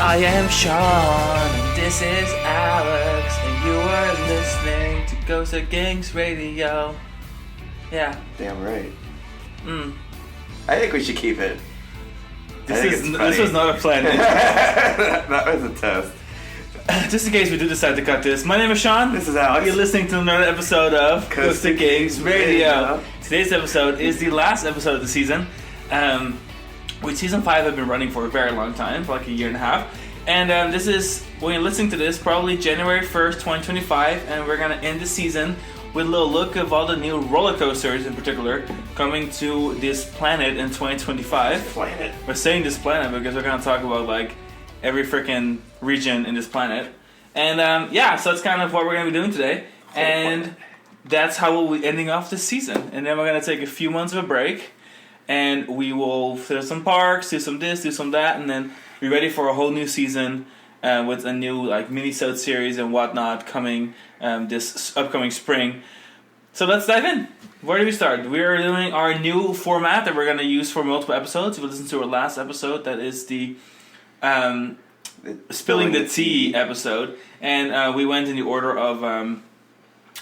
I am Sean, and this is Alex, and you are listening to Ghost of Gangs Radio. Yeah. Damn right. I think we should keep it. This was not a plan. That was a test. Just in case we do decide to cut this, my name is Sean. This is Alex. You're listening to another episode of Ghost of Gangs Radio. Today's episode is the last episode of the season. With season 5 have been running for a very long time, for like a year and a half. And this is, when you're listening to this, probably January 1st, 2025. And we're going to end the season with a little look of all the new roller coasters in particular coming to this planet in 2025. We're saying this planet because we're going to talk about like every freaking region in this planet. And so that's kind of what we're going to be doing today. And that's how we'll be ending off this season. And then we're going to take a few months of a break. And we will visit some parks, do some this, do some that, and then be ready for a whole new season with a new like mini-sode series and whatnot coming this upcoming spring. So let's dive in. Where do we start? We are doing our new format that we're going to use for multiple episodes. If you listen to our last episode, that is the Spilling the Tea episode. And we went in the order of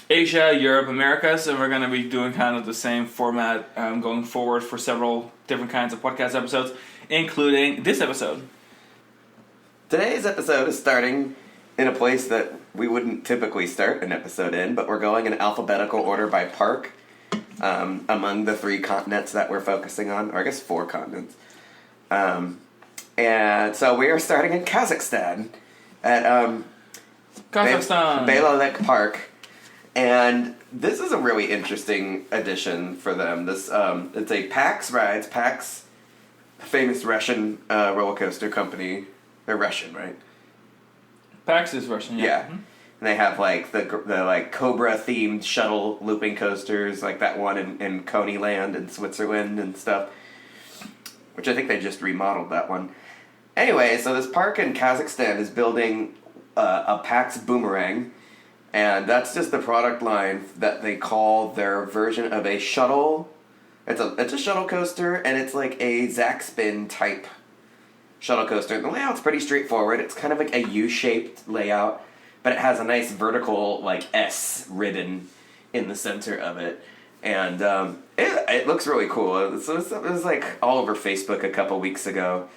Asia, Europe, Americas, and we're going to be doing kind of the same format going forward for several different kinds of podcast episodes, including this episode. Today's episode is starting in a place that we wouldn't typically start an episode in, but we're going in alphabetical order by park among the 3 continents that we're focusing on, or I guess 4 continents. And so we are starting in Kazakhstan at Belalek Park. And this is a really interesting addition for them. This it's a PAX Rides, PAX, famous Russian roller coaster company. They're Russian, right? PAX is Russian, yeah. Yeah. Mm-hmm. And they have like the like Cobra themed shuttle looping coasters, like that one in Coneyland in Switzerland and stuff. Which I think they just remodeled that one. Anyway, so this park in Kazakhstan is building a PAX Boomerang. And that's just the product line that they call their version of a shuttle. It's a shuttle coaster, and it's like a Zack Spin type shuttle coaster. The layout's pretty straightforward. It's kind of like a U-shaped layout, but it has a nice vertical like S ribbon in the center of it. And it looks really cool. It was like all over Facebook a couple weeks ago.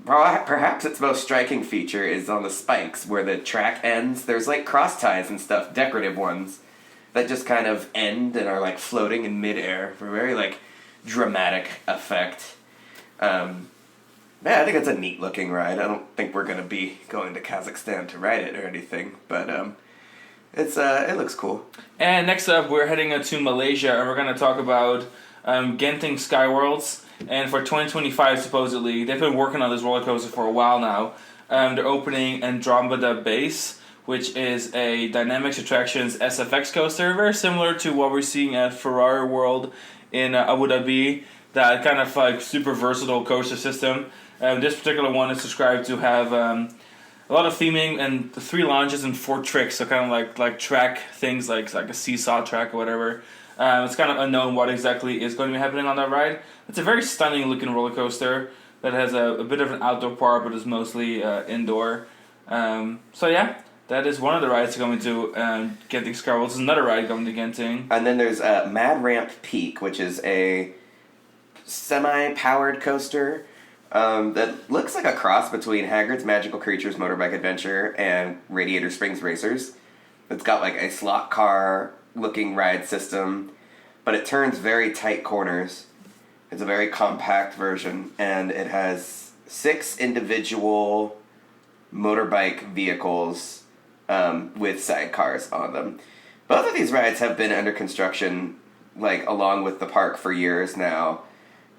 Perhaps its most striking feature is on the spikes where the track ends. There's like cross ties and stuff, decorative ones, that just kind of end and are like floating in midair for a very like dramatic effect. I think it's a neat looking ride. I don't think we're going to be going to Kazakhstan to ride it or anything, but it looks cool. And next up, we're heading to Malaysia, and we're going to talk about Genting Skyworlds. And for 2025, supposedly, they've been working on this roller coaster for a while now. They're opening Andromeda Base, which is a Dynamics Attractions SFX coaster, very similar to what we're seeing at Ferrari World in Abu Dhabi. That kind of like super versatile coaster system. This particular one is described to have a lot of theming and 3 launches and 4 tricks, so kind of like track things like a seesaw track or whatever. It's kind of unknown what exactly is going to be happening on that ride. It's a very stunning looking roller coaster that has a bit of an outdoor part, but is mostly indoor. That is one of the rides going to Genting Skyworlds. There's another ride going to Genting. And then there's Mad Ramp Peak, which is a semi-powered coaster that looks like a cross between Hagrid's Magical Creatures Motorbike Adventure and Radiator Springs Racers. It's got like a slot car looking ride system, but it turns very tight corners. It's a very compact version, and it has 6 individual motorbike vehicles with sidecars on them. Both of these rides have been under construction, like along with the park for years now,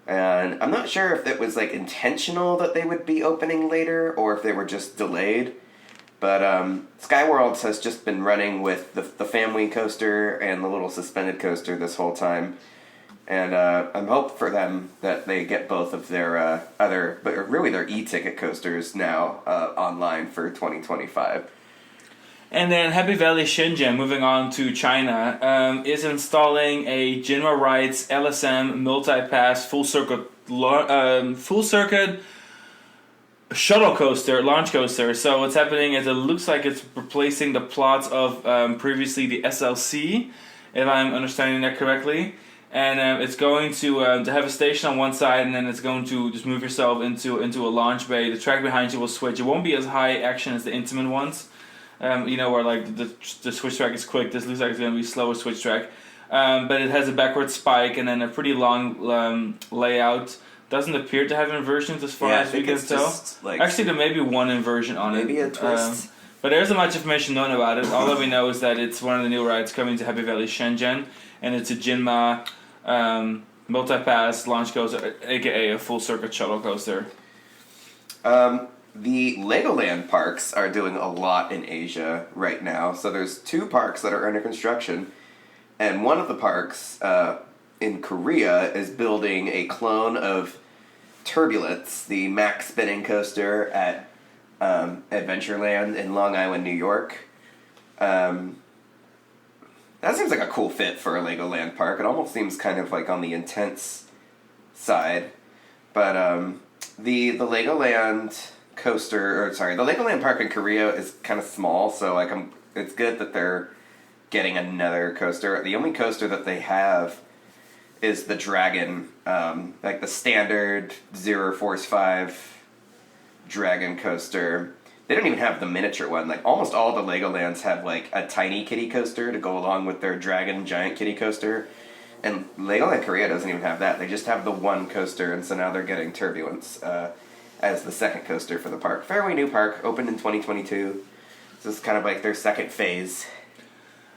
and I'm not sure if it was like intentional that they would be opening later or if they were just delayed. But Skyworlds has just been running with the family coaster and the little suspended coaster this whole time. And I'm hoping for them that they get both of their their e-ticket coasters now online for 2025. And then Happy Valley Shenzhen, moving on to China, is installing a Jinma Rides LSM multi-pass full circuit shuttle coaster, launch coaster. So what's happening is it looks like it's replacing the plots of previously the SLC, if I'm understanding that correctly. And it's going to have a station on one side, and then it's going to just move yourself into a launch bay. The track behind you will switch. It won't be as high action as the Intamin ones, where like the switch track is quick. This looks like it's going to be slower switch track, but it has a backward spike and then a pretty long layout. Doesn't appear to have inversions as far as we can tell. Actually, there may be one inversion on it. Maybe a twist. But there isn't much information known about it. All that we know is that it's one of the new rides coming to Happy Valley Shenzhen, and it's a Jinma multi-pass launch coaster, aka a full circuit shuttle coaster. The Legoland parks are doing a lot in Asia right now. So there's 2 parks that are under construction, and one of the parks in Korea is building a clone of Turbulence, the max spinning coaster at Adventureland in Long Island, New York. That seems like a cool fit for a Legoland park. It almost seems kind of like on the intense side. But the Legoland coaster, the Legoland park in Korea is kind of small, so like it's good that they're getting another coaster. The only coaster that they have is the Dragon, like the standard Zero Force 5 Dragon coaster. They don't even have the miniature one. Like almost all the Legolands have like a tiny kiddie coaster to go along with their Dragon giant kiddie coaster. And Legoland Korea doesn't even have that. They just have the one coaster, and so now they're getting Turbulence as the second coaster for the park. Fairly new park, opened in 2022. So it's kind of like their second phase.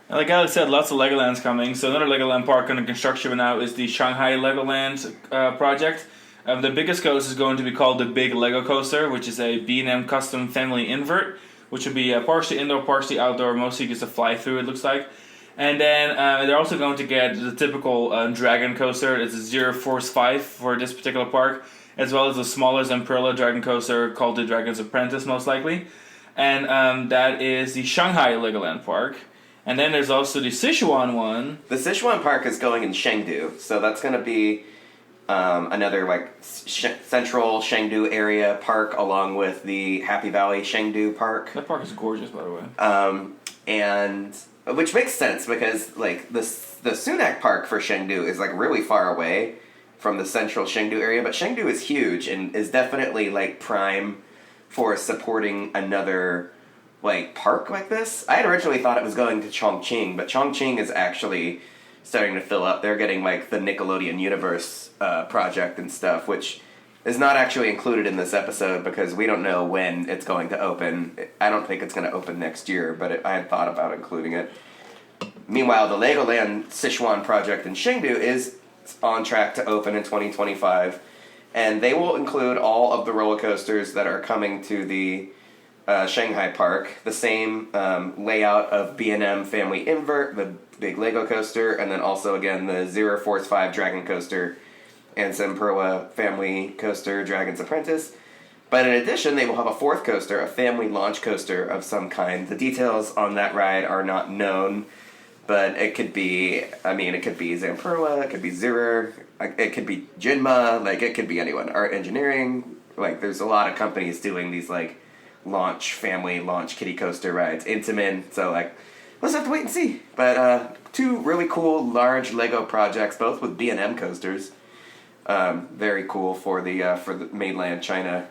And like Alex said, lots of Legolands coming. So another Legoland park under construction now is the Shanghai Legoland project. The biggest coaster is going to be called the Big Lego Coaster, which is a B&M custom family invert, which will be partially indoor, partially outdoor, mostly just a fly-through, it looks like. And then they're also going to get the typical Dragon Coaster. It's a Zero Force 5 for this particular park, as well as a smaller Zamperla Dragon Coaster called the Dragon's Apprentice, most likely. And that is the Shanghai Legoland Park. And then there's also the Sichuan one. The Sichuan Park is going in Chengdu, so that's going to be another like central Chengdu area park, along with the Happy Valley Chengdu Park. That park is gorgeous, by the way. And which makes sense because like the Sunak Park for Chengdu is like really far away from the central Chengdu area, but Chengdu is huge and is definitely like prime for supporting another like park like this. I had originally thought it was going to Chongqing, but Chongqing is actually starting to fill up. They're getting like the Nickelodeon Universe project and stuff, which is not actually included in this episode because we don't know when it's going to open. I don't think it's going to open next year, but I had thought about including it. Meanwhile, the Legoland Sichuan project in Chengdu is on track to open in 2025, and they will include all of the roller coasters that are coming to the Shanghai Park, the same layout of B&M Family Invert, the big Lego coaster, and then also again the Zero Force 5 Dragon Coaster and Zamperla Family Coaster Dragon's Apprentice. But in addition, they will have a fourth coaster, a family launch coaster of some kind. The details on that ride are not known, but it could be, it could be Zamperla, it could be Zero, it could be Jinma, like it could be anyone. Art Engineering, like there's a lot of companies doing these like family launch kiddie coaster rides. Intamin, so like we'll just have to wait and see. But 2 really cool large Lego projects, both with B&M coasters. Very cool for the mainland China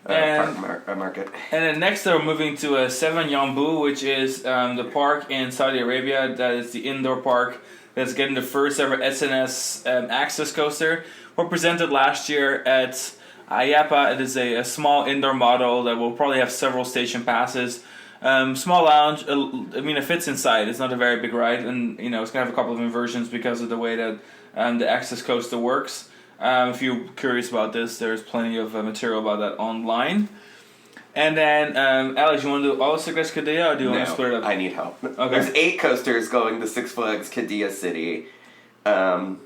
market. And then next they're moving to Seven Yangbu, which is the park in Saudi Arabia. That is the indoor park that's getting the first ever SNS access coaster. Was presented last year at IAPA. It is a small indoor model that will probably have several station passes. Small lounge. It fits inside. It's not a very big ride, and it's gonna have a couple of inversions because of the way that the access coaster works. If you're curious about this, there's plenty of material about that online. And then, Alex, you want to do all of Six Flags Qiddiya, or do you want to split it up? I need help. Okay. There's 8 coasters going to Six Flags Qiddiya City, and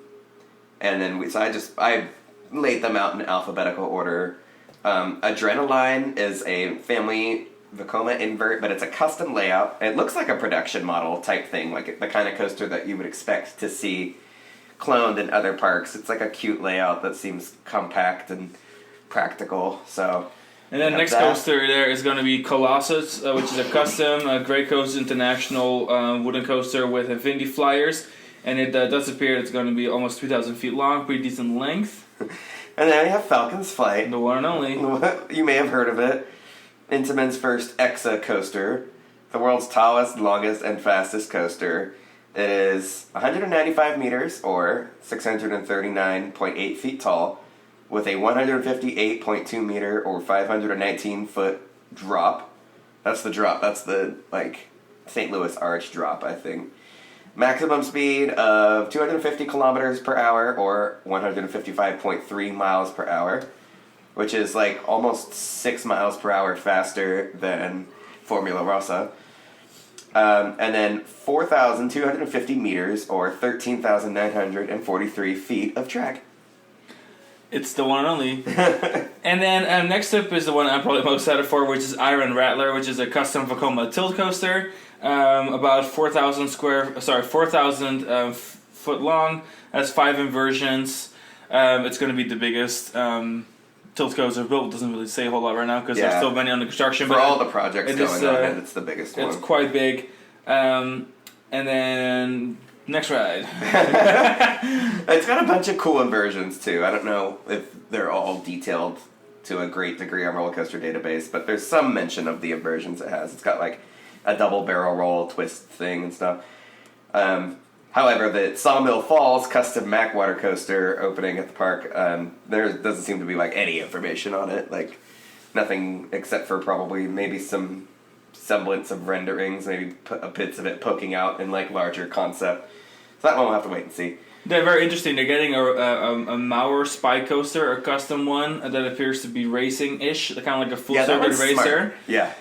then I laid them out in alphabetical order. Adrenaline is a family Vekoma invert, but it's a custom layout. It looks like a production model type thing, like the kind of coaster that you would expect to see cloned in other parks. It's like a cute layout that seems compact and practical. So And then next coaster there is going to be Colossus, which is a custom Grey Coast International wooden coaster with infinity flyers. And it does appear it's going to be almost 3,000 feet long, pretty decent length. And then we have Falcon's Flight. The one and only. You may have heard of it. Intamin's first EXA coaster. The world's tallest, longest, and fastest coaster. It is 195 meters, or 639.8 feet tall, with a 158.2 meter, or 519 foot drop. That's the drop. That's the, St. Louis Arch drop, I think. Maximum speed of 250 kilometers per hour, or 155.3 miles per hour, which is almost 6 miles per hour faster than Formula Rossa. And then 4,250 meters, or 13,943 feet of track. It's the one and only. And then next up is the one I'm probably most excited for, which is Iron Rattler, which is a custom Vekoma tilt coaster. About 4,000 foot long. Has 5 inversions. It's going to be the biggest tilt coaster built. Doesn't really say a whole lot right now because there's still many under construction. For all the projects going on, it's the biggest one. It's quite big. And then next ride. It's got a bunch of cool inversions too. I don't know if they're all detailed to a great degree on Roller Coaster Database, but there's some mention of the inversions it has. It's got a double barrel roll twist thing and stuff. However, the Sawmill Falls custom Mack water coaster opening at the park, there doesn't seem to be any information on it. Nothing except for probably maybe some semblance of renderings, maybe bits of it poking out in larger concept. So that one we'll have to wait and see. They're very interesting. They're getting a Mauer Spy coaster, a custom one that appears to be racing-ish, kind of like a full-circuit racer. Smart. Yeah.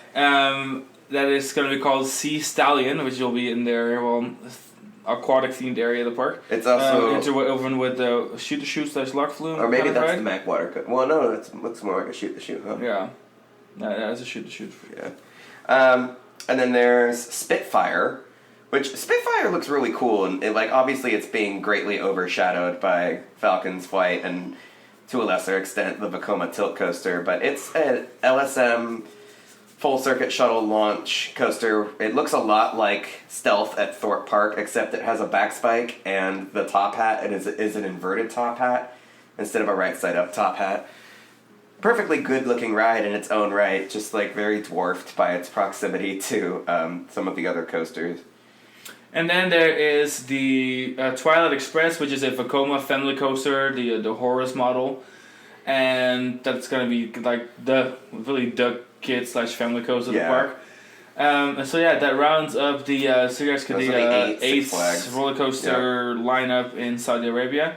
That is going to be called Sea Stallion, which will be in their aquatic-themed area of the park. It's also interwoven with the shoot-to-shoot / lock flume. Or maybe that's the Mack water coaster. Well, no, it looks more like a shoot-to-shoot, huh? Yeah. That's a shoot-to-shoot. Yeah. And then there's Spitfire, which Spitfire looks really cool, and obviously it's being greatly overshadowed by Falcon's Flight and to a lesser extent the Vekoma Tilt Coaster, but it's an LSM full circuit shuttle launch coaster. It looks a lot like Stealth at Thorpe Park, except it has a back spike and the top hat is an inverted top hat instead of a right side up top hat. Perfectly good looking ride in its own right, just very dwarfed by its proximity to some of the other coasters. And then there is the Twilight Express, which is a Vekoma family coaster, the Horus model, and that's gonna be the kid / family coaster of the park. And so that rounds up the Cigarettes Qiddiya 8 roller coaster lineup in Saudi Arabia.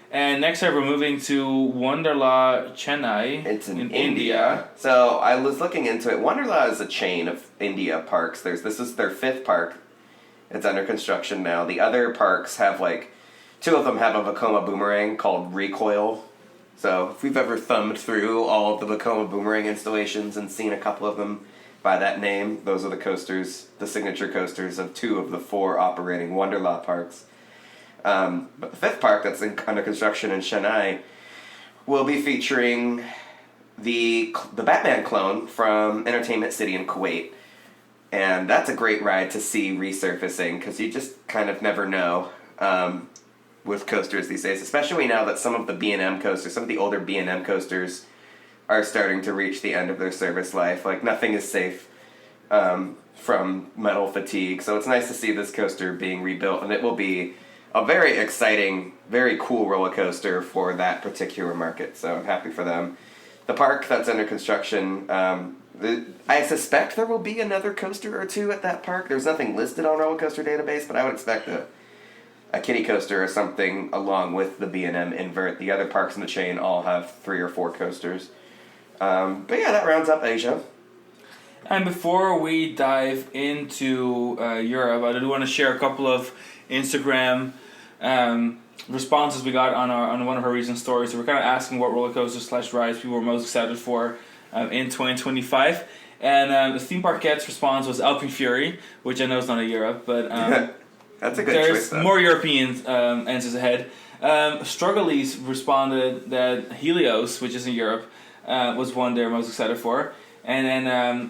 And next up, we're moving to Wonderla Chennai. It's in India. So I was looking into it. Wonderla is a chain of India parks. This is their 5th park. It's under construction now. The other parks have 2 of them have a Vekoma boomerang called Recoil. So if we've ever thumbed through all of the Vekoma boomerang installations and seen a couple of them by that name, those are the coasters, the signature coasters of 2 of the 4 operating Wonderla parks. But the 5th park that's under construction in Chennai will be featuring the Batman clone from Entertainment City in Kuwait. And that's a great ride to see resurfacing, because you just kind of never know with coasters these days, especially now that some of the B&M coasters, some of the older B&M coasters are starting to reach the end of their service life. Nothing is safe from metal fatigue. So it's nice to see this coaster being rebuilt, and it will be a very exciting, very cool roller coaster for that particular market. So I'm happy for them. The park that's under construction, I suspect there will be another coaster or 2 at that park. There's nothing listed on Roller Coaster Database, but I would expect a kiddie coaster or something along with the B&M invert. The other parks in the chain all have 3 or 4 coasters. But that rounds up Asia. And before we dive into Europe, I do want to share a couple of Instagram responses we got on one of our recent stories. So we're kind of asking what roller coasters / rides people were most excited for in 2025. And the Theme Park Cats response was Alpine Fury, which I know is not a Europe, but that's a good there's choice, more European answers ahead. Struggles responded that Helios, which is in Europe, was one they're most excited for. And then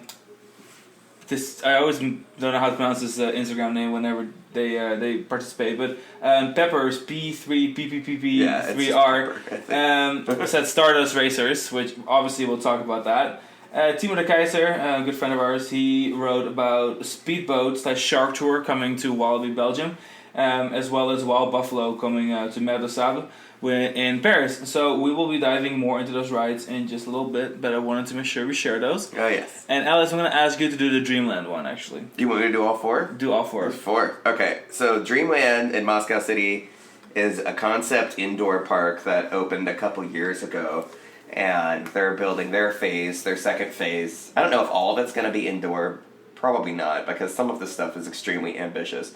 this, I always don't know how to pronounce this Instagram name whenever they participate, but Peppers P3PPPP3R said Stardust Racers, which obviously we'll talk about that. Timo de Keizer, a good friend of ours, he wrote about Speedboat / Shark Tour coming to Walibi, Belgium, as well as Wild Buffalo coming to Mer de Sable in Paris. So we will be diving more into those rides in just a little bit, but I wanted to make sure we share those. Oh, yes. And Alice, I'm going to ask you to do the Dreamland one, actually. You want me to do all four? Do all four. There's four. Okay, so Dreamland in Moscow City is a concept indoor park that opened a couple years ago. And they're building their second phase. I don't know if all of it's going to be indoor. Probably not, because some of this stuff is extremely ambitious.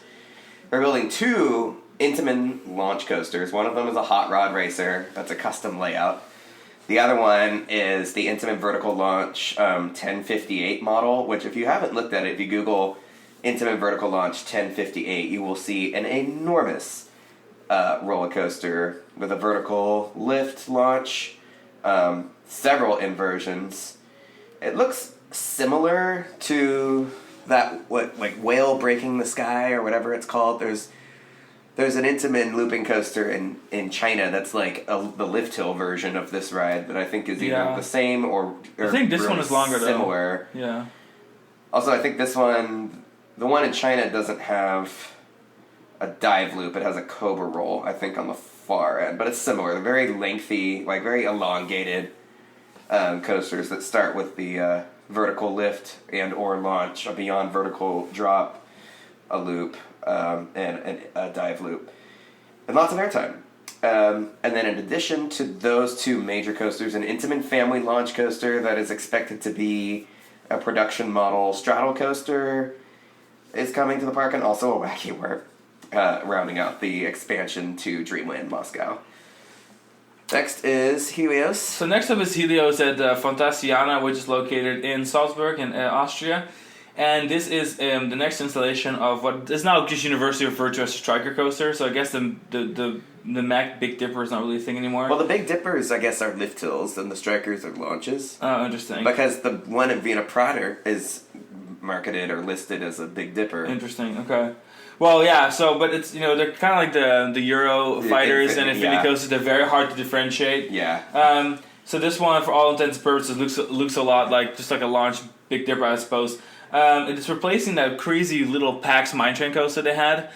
They're building 2 Intamin launch coasters. One of them is a hot rod racer. That's a custom layout. The other one is the Intamin Vertical Launch 1058 model, which if you haven't looked at it, if you Google Intamin Vertical Launch 1058, you will see an enormous roller coaster with a vertical lift launch. Several inversions. It looks similar to that like whale breaking the sky or whatever it's called. There's an Intamin looping coaster in China that's like the lift hill version of this ride that I think is either the same or I think this really one is longer similar. though. Yeah. Also, I think the one in China doesn't have a dive loop. It has a cobra roll, I think, on the far end, but it's similar. They're very lengthy, like very elongated coasters that start with the vertical lift and or launch, a beyond vertical drop, a loop, and a dive loop, and lots of airtime. And then in addition to those 2 major coasters, an Intamin family launch coaster that is expected to be a production model straddle coaster is coming to the park, and also a Wacky Warp. Rounding out the expansion to Dreamland Moscow. Next is Helios. So next up is Helios at Fantasiana, which is located in Salzburg in Austria. And this is the next installation of what is now just universally referred to as a striker coaster. So I guess the Mac Big Dipper is not really a thing anymore. Well, the Big Dippers, I guess, are lift hills, and the strikers are launches. Oh, interesting. Because the one in Vienna Prater is marketed or listed as a Big Dipper. Interesting, okay. Well, yeah, so, but it's, they're kind of like the Euro fighters and Infinity coasters. They're very hard to differentiate. Yeah. So this one, for all intents and purposes, looks a lot like, just like a launch Big Dipper, I suppose. It's replacing that crazy little PAX Mine Train coaster they had,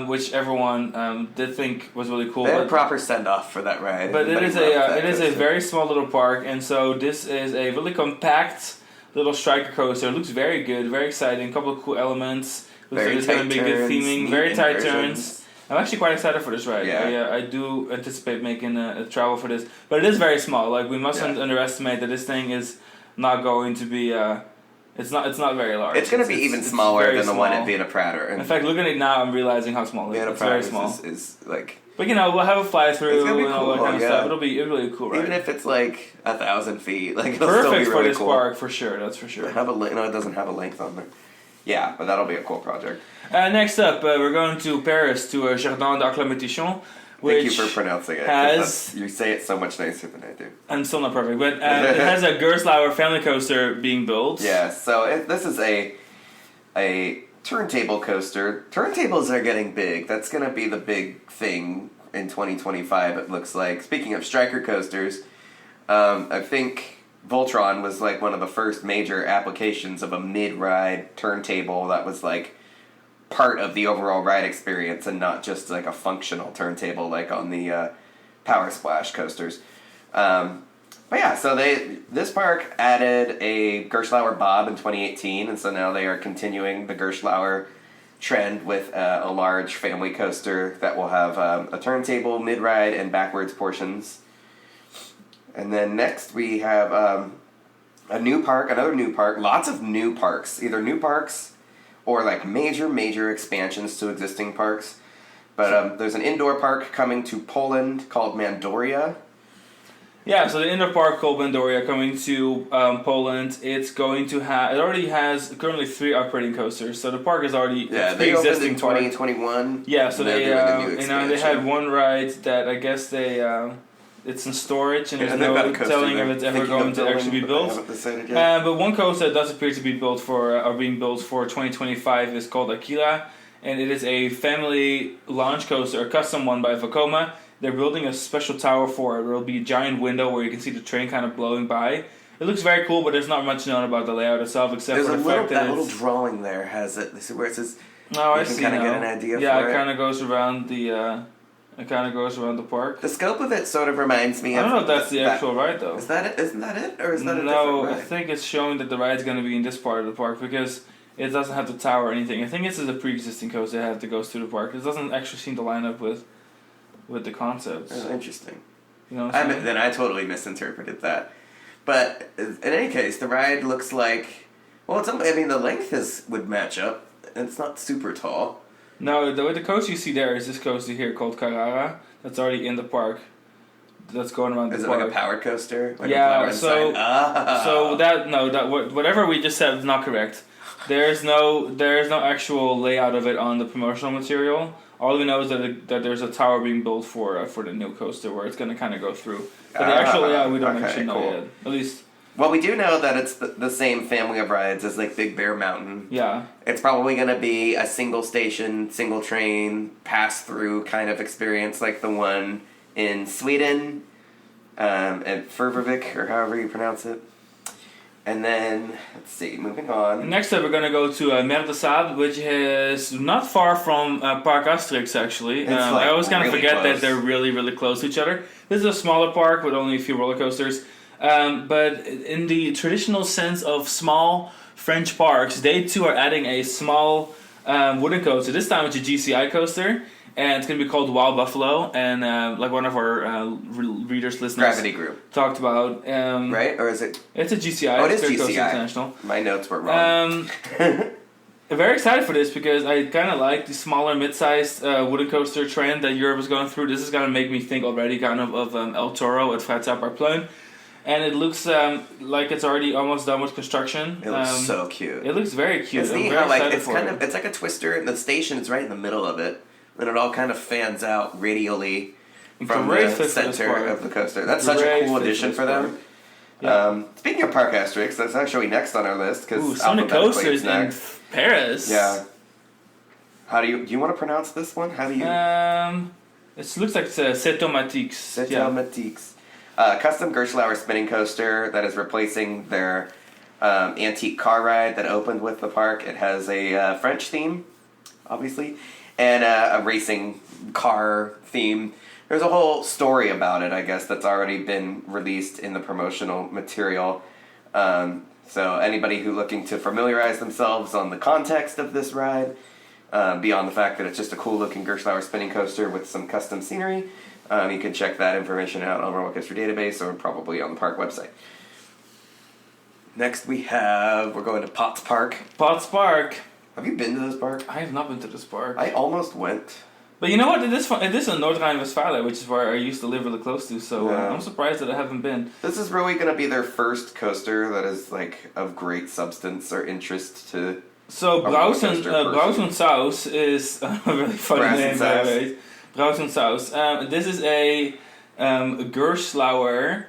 which everyone did think was really cool. They had a proper send-off for that ride. But it is a very small little park, and so this is a really compact little striker coaster. It looks very good, very exciting, a couple of cool elements. Looks like it's going to be good theming, very tight turns. I'm actually quite excited for this ride. Yeah. I do anticipate making a travel for this, but it is very small. Like, we mustn't underestimate that this thing is not going to be. It's not very large. It's going to be even smaller than the one at Vienna Prater. In fact, looking at it now, I'm realizing how small it is. It's very small. Is like. But we'll have a fly through and cool, all that kind of stuff. It'll be really cool, right? Even if it's like 1,000 feet, like it'll perfect still be really for this cool. park, for sure. That's for sure. It doesn't have a length on there. Yeah, but that'll be a cool project. Next up, we're going to Paris to Jardin d'Acclimatation. Thank you for pronouncing it. You say it so much nicer than I do. I'm still not perfect, but it has a Gerstlauer family coaster being built. Yeah, so this is a turntable coaster. Turntables are getting big. That's going to be the big thing in 2025, it looks like. Speaking of striker coasters, I think Voltron was like one of the first major applications of a mid-ride turntable that was like part of the overall ride experience and not just like a functional turntable like on the Power Splash coasters. But yeah, so this park added a Gerstlauer Bob in 2018, and so now they are continuing the Gerstlauer trend with a large family coaster that will have a turntable, mid-ride, and backwards portions. And then next we have another new park, lots of new parks, either new parks or like major expansions to existing parks. But there's an indoor park coming to Poland called Mandoria. Yeah, so the indoor park called Mandoria coming to Poland. It already has currently 3 operating coasters. So the park is already they opened in 2021. Yeah, so they had one ride that I guess they it's in storage and there's they've got a no coaster telling they're if it's ever thinking going of to actually be building, but they built. haven't decided yet. But one coaster that does appear to be built for, or being built for 2025 is called Aquila, and it is a family launch coaster, a custom one by Vekoma. They're building a special tower for it. There will be a giant window where you can see the train kind of blowing by. It looks very cool, but there's not much known about the layout itself except There's for the fact that little drawing there has it. This is where it says. Oh, I you see can kind of now. get an idea. Yeah, for it kind of goes around the. It kind of goes around the park. The scope of it sort of reminds me. I don't know of if that's the actual ride though. Is that it? Isn't that it, or is that a different No, ride? I think it's showing that the ride's going to be in this part of the park because it doesn't have the tower or anything. I think this is a pre-existing coaster that goes through the park. It doesn't actually seem to line up with the concepts. Oh, interesting. You know what I'm saying? Then I totally misinterpreted that. But in any case, the ride looks like. Well, the length would match up. It's not super tall. No, the coaster you see there is this coaster here called Carrara. That's already in the park. That's going around the park. Is it like a powered coaster? Like yeah. a So whatever we just said is not correct. There's no actual layout of it on the promotional material. All we know is that there's a tower being built for the new coaster where it's going to kind of go through. But the actual layout we don't actually know yet. At least. Well, we do know that it's the same family of rides as like Big Bear Mountain. Yeah. It's probably going to be a single station, single train, pass through kind of experience like the one in Sweden, at Furvik, or however you pronounce it. And then, let's see, moving on. Next up, we're going to go to Merdesaab, which is not far from Park Asterix, actually. I always kind of forget that they're really, really close to each other. This is a smaller park with only a few roller coasters. But in the traditional sense of small French parks, they too are adding a small wooden coaster. This time it's a GCI coaster. And it's going to be called Wild Buffalo, and like one of our readers, listeners, Gravity Group talked about. Right, or is it? It's a GCI. Oh, it is Spirit Coaster GCI. International. My notes were wrong. I'm very excited for this because I kind of like the smaller, mid-sized wooden coaster trend that Europe is going through. This is going to make me think already kind of El Toro at Freizeitparkplein. And it looks like it's already almost done with construction. It looks so cute. It looks very cute. It's neat how it's like a twister, and the station is right in the middle of it. And it all kind of fans out radially from the center of the coaster. That's such a cool addition for them. Yeah. Speaking of Park Asterix, that's actually next on our list. Sonic Coasters in Paris. Yeah. How do you want to pronounce this one? How do you? It looks like it's Cetomatix. Cetomatix. Custom Gerslauer spinning coaster that is replacing their antique car ride that opened with the park. It has a French theme, obviously, and a racing car theme. There's a whole story about it, I guess, that's already been released in the promotional material. So anybody who looking to familiarize themselves on the context of this ride, beyond the fact that it's just a cool-looking Gerslauer spinning coaster with some custom scenery, you can check that information out on Roller Coaster Database or probably on the park website. Next we're going to Potts Park. Potts Park. Have you been to this park? I have not been to this park. I almost went. But you know what? It is in North Rhine-Westphalia, which is where I used to live really close to, so I'm surprised that I haven't been. This is really going to be their first coaster that is like of great substance or interest to. So Brausen Saus is a really funny name, by the way. Brausen Saus. This is a Gerslauer.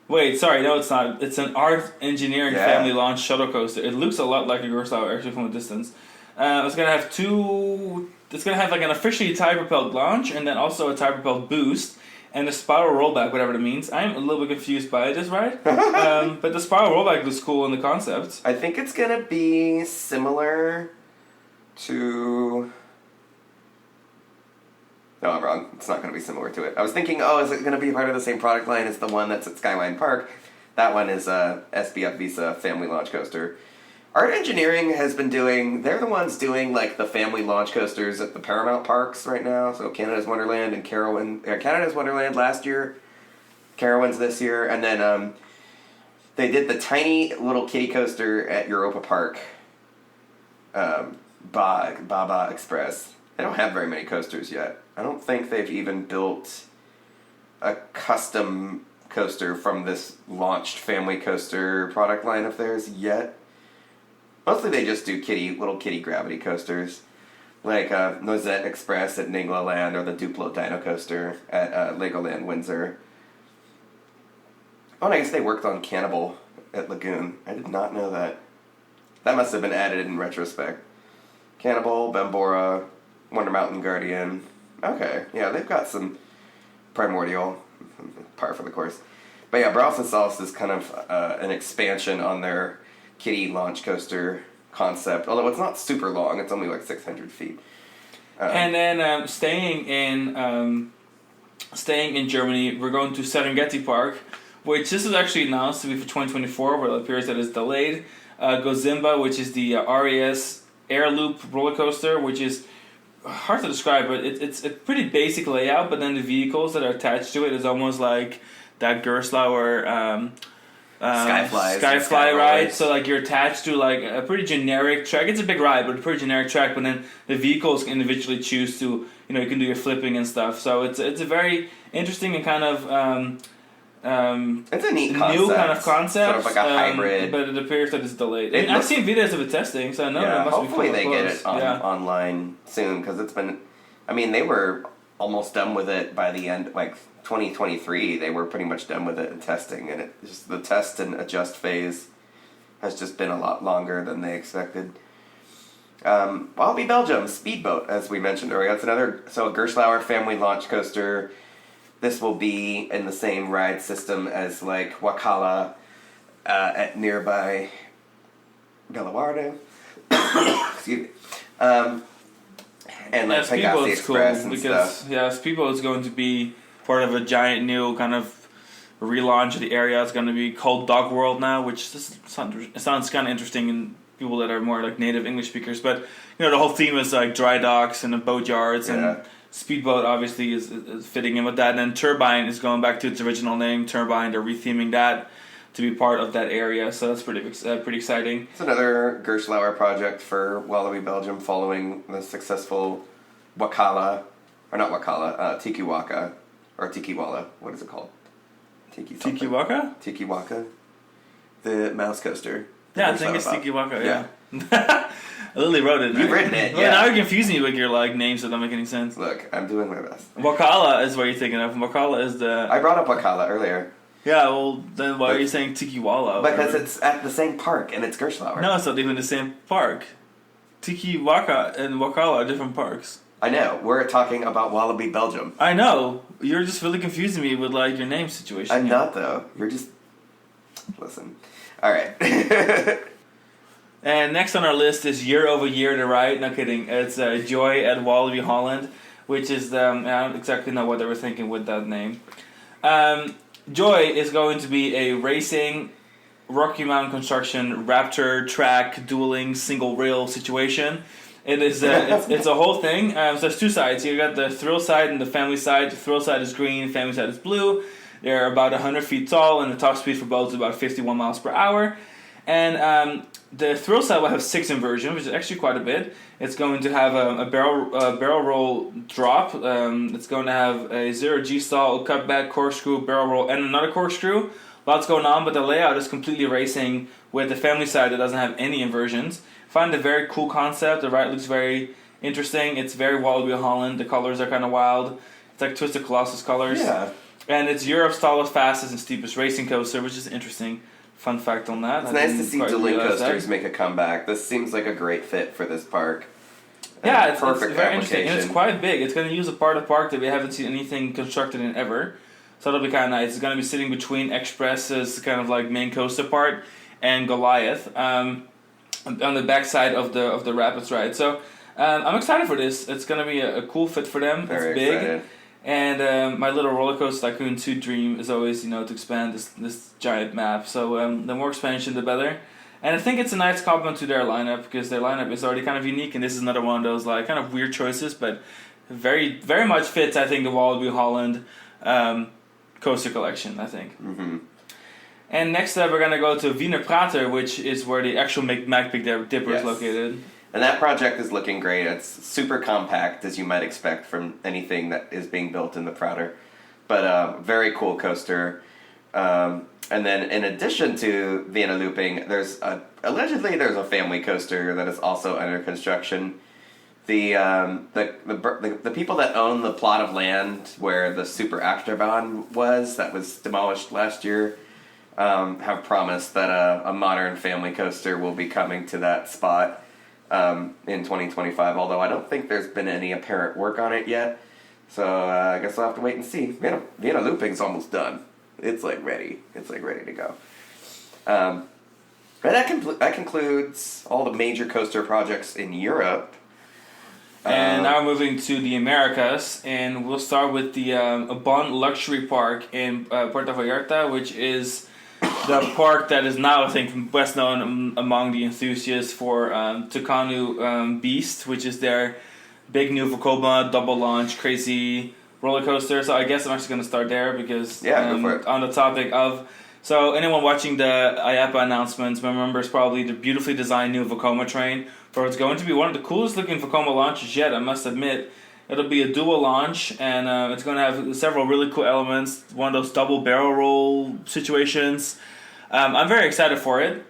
Wait, sorry, no, it's not. It's an art engineering family launch shuttle coaster. It looks a lot like a Gerslauer actually from a distance. It's gonna have It's gonna have like an officially tide-propelled launch and then also a tide-propelled boost and a spiral rollback, whatever that means. I'm a little bit confused by this ride, but the spiral rollback looks cool in the concept. I think it's gonna be similar to. No, I'm wrong. It's not going to be similar to it. I was thinking, is it going to be part of the same product line as the one that's at Skyline Park? That one is a SBF Visa family launch coaster. Art Engineering has been they're the ones doing like the family launch coasters at the Paramount parks right now. So Canada's Wonderland and Canada's Wonderland last year, Carowinds this year, and then they did the tiny little kiddie coaster at Europa Park, Baba Express. They don't have very many coasters yet. I don't think they've even built a custom coaster from this launched family coaster product line of theirs yet. Mostly they just do little kitty gravity coasters, like Noisette Express at Ningla Land or the Duplo Dino Coaster at Legoland Windsor. Oh, and I guess they worked on Cannibal at Lagoon. I did not know that. That must have been added in retrospect. Cannibal, Bambora, Wonder Mountain Guardian. Okay, yeah, they've got some Primordial, par for the course. But yeah, Bros and Sauce is kind of an expansion on their kiddie launch coaster concept. Although it's not super long, it's only like 600 feet. And then staying in Germany, we're going to Serengeti Park, which this is actually announced to be for 2024, but it appears that it's delayed. Gozimba, which is the RAS Air Loop roller coaster, which is hard to describe, but it's a pretty basic layout, but then the vehicles that are attached to it is almost like that Gerstlauer Skyfly ride. So like you're attached to like a pretty generic track. It's a big ride, but a pretty generic track. But then the vehicles individually choose to, you can do your flipping and stuff. So it's a very interesting and kind of it's a neat concept. New kind of concept. Sort of like a hybrid. But it appears that it's delayed. I've seen videos of it testing, so I know it must hopefully be they get it online soon, because it's been. I mean, they were almost done with it by the end, like 2023. They were pretty much done with it in testing, and it just the test and adjust phase has just been a lot longer than they expected. Wallaby Belgium Speedboat, as we mentioned earlier, that's another a Gerstlauer family launch coaster. This will be in the same ride system as like Wakala at nearby Bellewaerde. Excuse me. And like Pegasi Express and stuff. Yeah, Speedboat is going to be part of a giant new kind of relaunch of the area. It's going to be called Dog World now, which sounds kind of interesting in people that are more like native English speakers. But the whole theme is like dry docks and boat yards and. Speedboat obviously is fitting in with that, and then Turbine is going back to its original name, Turbine. They're retheming that to be part of that area, so that's pretty exciting. It's another Gerstlauer project for Wallaby Belgium, following the successful Wakala, or not Wakala, Tiki Waka, or Tiki Walla. What is it called? Tiki Waka? Tiki Waka, the mouse coaster. Yeah, I think it's Tiki Waka. Yeah. Lily wrote it. You've written it, yeah. Now you're confusing me with your names that don't make any sense. Look, I'm doing my best. Wakala is what you're thinking of. Wakala is the... I brought up Wakala earlier. Yeah, well, then why are you saying Tiki Walla? Because it's at the same park, and it's Gerstlauer. No, it's not even the same park. Tiki Waka and Wakala are different parks. I know. We're talking about Wallaby Belgium. I know. You're just really confusing me with your name situation. I'm not, though. You're just... Listen. All right. And next on our list is Year Over Year to Ride. No kidding. It's Joy at Wallaby Holland, which is I don't exactly know what they were thinking with that name. Joy is going to be a racing, Rocky Mountain construction, Raptor track, dueling, single rail situation. It is it's a whole thing. So there's two sides. You got the thrill side and the family side. The thrill side is green, family side is blue. They're about 100 feet tall, and the top speed for both is about 51 miles per hour. And the thrill side will have 6 inversions, which is actually quite a bit. It's going to have a barrel roll drop. It's going to have a 0G stall, a cutback, corkscrew, barrel roll, and another corkscrew. Lots going on, but the layout is completely racing with the family side that doesn't have any inversions. I find it a very cool concept. The ride looks very interesting. It's very Wallaby Holland. The colors are kind of wild. It's like Twisted Colossus colors. Yeah. And it's Europe's tallest, fastest, and steepest racing coaster, which is interesting. Fun fact on that. It's nice to see dueling coasters make a comeback. This seems like a great fit for this park. Yeah, it's very interesting, and it's quite big. It's going to use a part of the park that we haven't seen anything constructed in ever, so it'll be kind of nice. It's going to be sitting between Express's kind of like main coaster part and Goliath on the backside of the Rapids ride. So I'm excited for this. It's going to be a cool fit for them. Very it's big. Excited. And my little roller coaster tycoon 2 dream is always, to expand this giant map. So the more expansion, the better. And I think it's a nice compliment to their lineup, because their lineup is already kind of unique, and this is another one of those kind of weird choices, but very, very much fits, I think, the Wallaby Holland coaster collection, I think. Mm-hmm. And next up, we're going to go to Wiener Prater, which is where the actual Mac Big Dipper is located. And that project is looking great. It's super compact, as you might expect from anything that is being built in the Prater. But very cool coaster. And then in addition to Vienna Looping, allegedly there's a family coaster that is also under construction. The people that own the plot of land where the Super Achterbahn was, that was demolished last year, have promised that a modern family coaster will be coming to that spot in 2025, although I don't think there's been any apparent work on it yet. So I guess we'll have to wait and see. Vienna Looping's almost done. It's like ready. It's like ready to go. And that concludes all the major coaster projects in Europe. And now we're moving to the Americas, and we'll start with the Bon Luxury Park in Puerto Vallarta, which is the park that is now, I think, best known among the enthusiasts for Tucano Beast, which is their big new Vekoma double launch crazy roller coaster. So I guess I'm actually going to start there because go for it. On the topic of... So anyone watching the IAPA announcements remembers probably the beautifully designed new Vekoma train, for it's going to be one of the coolest looking Vekoma launches yet, I must admit. It'll be a dual launch, and it's going to have several really cool elements, one of those double barrel roll situations. I'm very excited for it.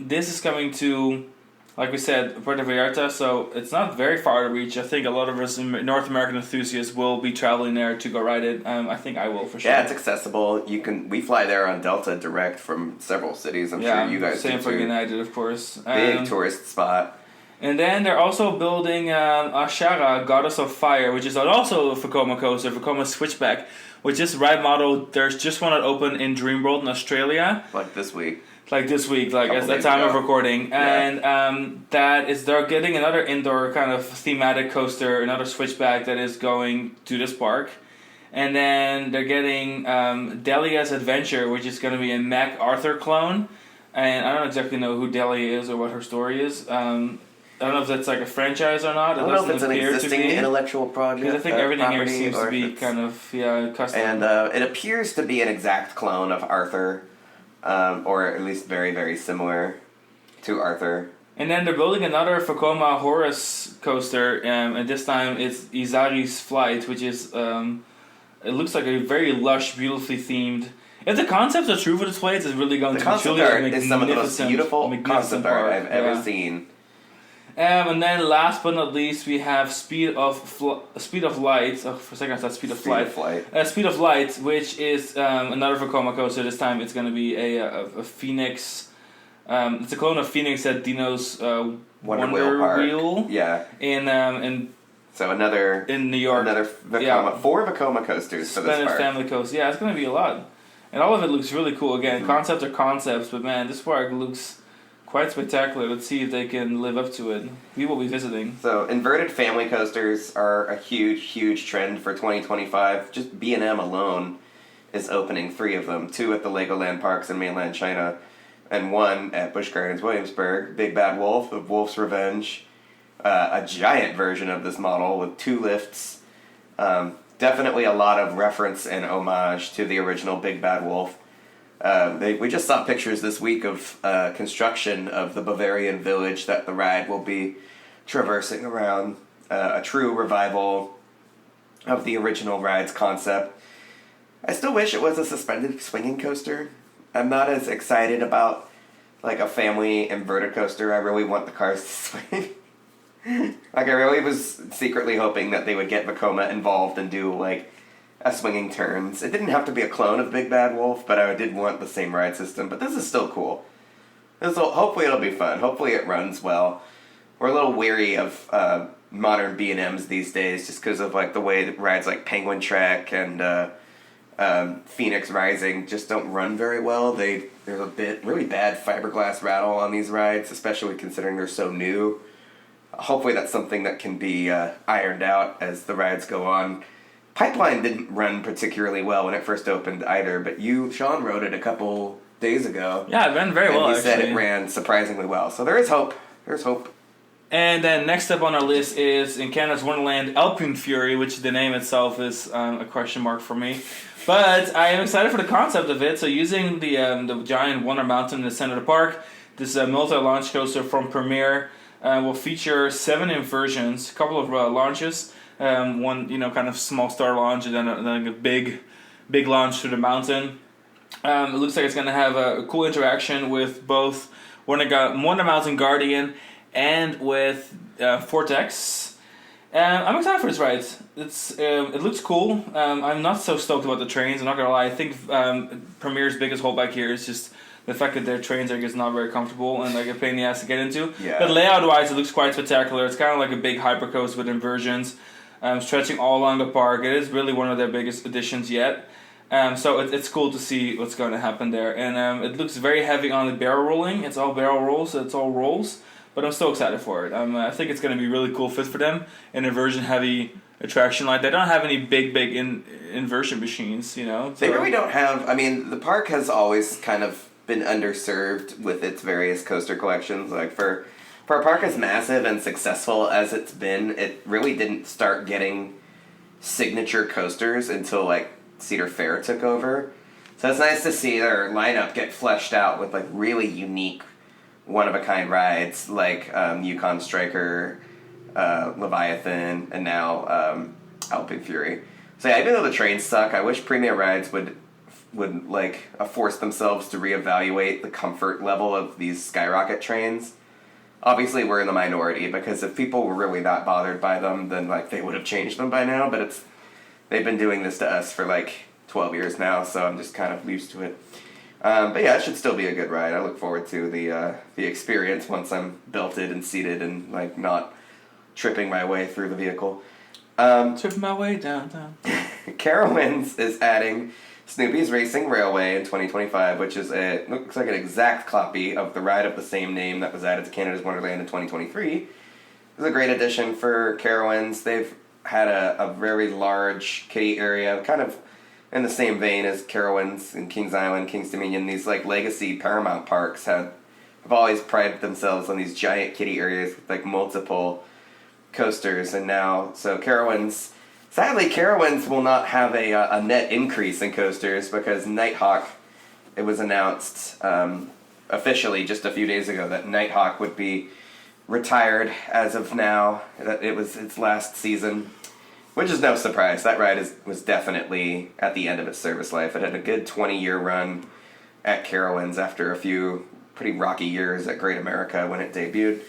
This is coming to, like we said, Puerto Vallarta, so it's not very far to reach. I think a lot of us North American enthusiasts will be traveling there to go ride it. I think I will for sure. Yeah, it's accessible. We fly there on Delta direct from several cities. I'm sure you guys do too. Same for United, of course. Big tourist spot. And then they're also building Ashara, Goddess of Fire, which is also a Vekoma coaster, Vekoma Switchback, which is ride model. There's just one that opened in Dreamworld in Australia. Like this week, at the time of recording. Yeah. And they're getting another indoor kind of thematic coaster, another Switchback that is going to this park. And then they're getting Delia's Adventure, which is going to be a Mac Arthur clone. And I don't exactly know who Delia is or what her story is. I don't know if that's like a franchise or not. I don't know if it's an existing intellectual project. Because I think everything here seems to be kind of custom. And it appears to be an exact clone of Arthur, or at least very, very similar to Arthur. And then they're building another Vekoma Horus coaster, and this time it's Izari's Flight, which is it looks like a very lush, beautifully themed. If the concepts are true for this place, it's really going to be truly a magnificent, is some of the most beautiful concept art I've ever seen. And then last but not least, we have Speed of Light. Oh, for a second I thought Speed of Flight. Speed of Light, which is another Vekoma coaster. This time it's going to be a Phoenix. It's a clone of Phoenix at Dino's Wonder Wheel. Yeah. So another in New York. Another Vekoma, 4 Vekoma coasters for this park. Family coaster. Yeah, it's going to be a lot. And all of it looks really cool. Again, concepts are concepts, but man, this park looks quite spectacular. Let's see if they can live up to it. We will be visiting. So inverted family coasters are a huge, huge trend for 2025. Just B&M alone is opening 3 of them. 2 at the Legoland parks in mainland China, and 1 at Busch Gardens Williamsburg. Big Bad Wolf of Wolf's Revenge. A giant version of this model with 2 lifts. Definitely a lot of reference and homage to the original Big Bad Wolf. We just saw pictures this week of construction of the Bavarian village that the ride will be traversing around. A true revival of the original ride's concept. I still wish it was a suspended swinging coaster. I'm not as excited about like a family inverted coaster. I really want the cars to swing. Like I really was secretly hoping that they would get Vekoma involved and do like a swinging turns. It didn't have to be a clone of Big Bad Wolf, but I did want the same ride system. But this is still cool. Hopefully it'll be fun. Hopefully it runs well. We're a little weary of modern B&Ms these days just because of like the way that rides like Penguin Trek and Phoenix Rising just don't run very well. There's a really bad fiberglass rattle on these rides, especially considering they're so new. Hopefully that's something that can be ironed out as the rides go on. Pipeline didn't run particularly well when it first opened either, but Sean rode it a couple days ago. Yeah, it ran very well, actually. And he said it ran surprisingly well. So there is hope. There's hope. And then next up on our list is in Canada's Wonderland, Alpine Fury, which the name itself is a question mark for me. But I am excited for the concept of it. So using the giant Wonder Mountain in the center of the park, this multi-launch coaster from Premier will feature 7 inversions, a couple of launches. One, kind of small star launch, and then a big launch through the mountain. It looks like it's going to have a cool interaction with both Wonder Mountain Guardian and with Vortex. I'm excited for this ride. It looks cool. I'm not so stoked about the trains. I'm not gonna lie. I think Premier's biggest holdback here is just the fact that their trains are just not very comfortable and like a pain in the ass to get into. Yeah. But layout wise, it looks quite spectacular. It's kind of like a big hypercoast with inversions, stretching all along the park. It is really one of their biggest additions yet. So it's cool to see what's going to happen there. And it looks very heavy on the barrel rolling. It's all barrel rolls, so it's all rolls. But I'm still excited for it. I think it's going to be a really cool fit for them. An inversion heavy attraction like they don't have any big inversion machines, you know. They really don't have. I mean, the park has always kind of been underserved with its various coaster collections. Like for a park as massive and successful as it's been, it really didn't start getting signature coasters until like Cedar Fair took over. So it's nice to see their lineup get fleshed out with like really unique, one-of-a-kind rides like Yukon Striker, Leviathan, and now Alpine Fury. So yeah, even though the trains suck, I wish Premier Rides would like force themselves to reevaluate the comfort level of these Skyrocket trains. Obviously, we're in the minority because if people were really that bothered by them, then like they would have changed them by now. But they've been doing this to us for like 12 years now, so I'm just kind of used to it. But yeah, it should still be a good ride. I look forward to the experience once I'm belted and seated and like not tripping my way through the vehicle. Tripping my way downtown. Carowinds is adding Snoopy's Racing Railway in 2025, which is looks like an exact copy of the ride of the same name that was added to Canada's Wonderland in 2023. It's a great addition for Carowinds. They've had a very large kiddie area, kind of in the same vein as Carowinds and Kings Island, Kings Dominion. These like legacy Paramount parks have always prided themselves on these giant kiddie areas with like multiple coasters, and now Carowinds. Sadly, Carowinds will not have a net increase in coasters because Nighthawk. It was announced officially just a few days ago that Nighthawk would be retired as of now. That it was its last season. Which is no surprise. That ride was definitely at the end of its service life. It had a good 20-year run at Carowinds after a few pretty rocky years at Great America when it debuted.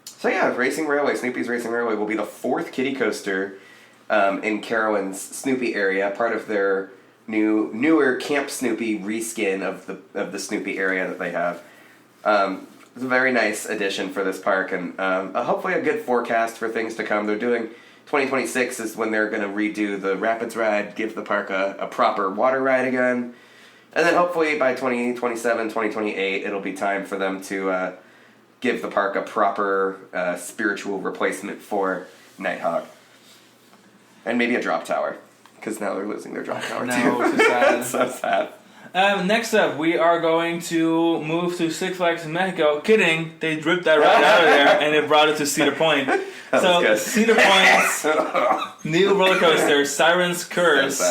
So yeah, Racing Railway, Snoopy's Racing Railway will be the fourth kiddie coaster in Carowinds Snoopy area, part of their newer Camp Snoopy reskin of the Snoopy area that they have. It's a very nice addition for this park, and hopefully a good forecast for things to come. They're doing 2026 is when they're going to redo the Rapids ride, give the park a proper water ride again, and then hopefully by 2027, 2028, it'll be time for them to give the park a proper spiritual replacement for Nighthawk, and maybe a drop tower, because now they're losing their drop tower too. No, so sad. So sad. Next up, we are going to move to Six Flags in Mexico. Kidding, they ripped that right out of there and they brought it to Cedar Point. So Cedar Point's new roller coaster, Siren's Curse,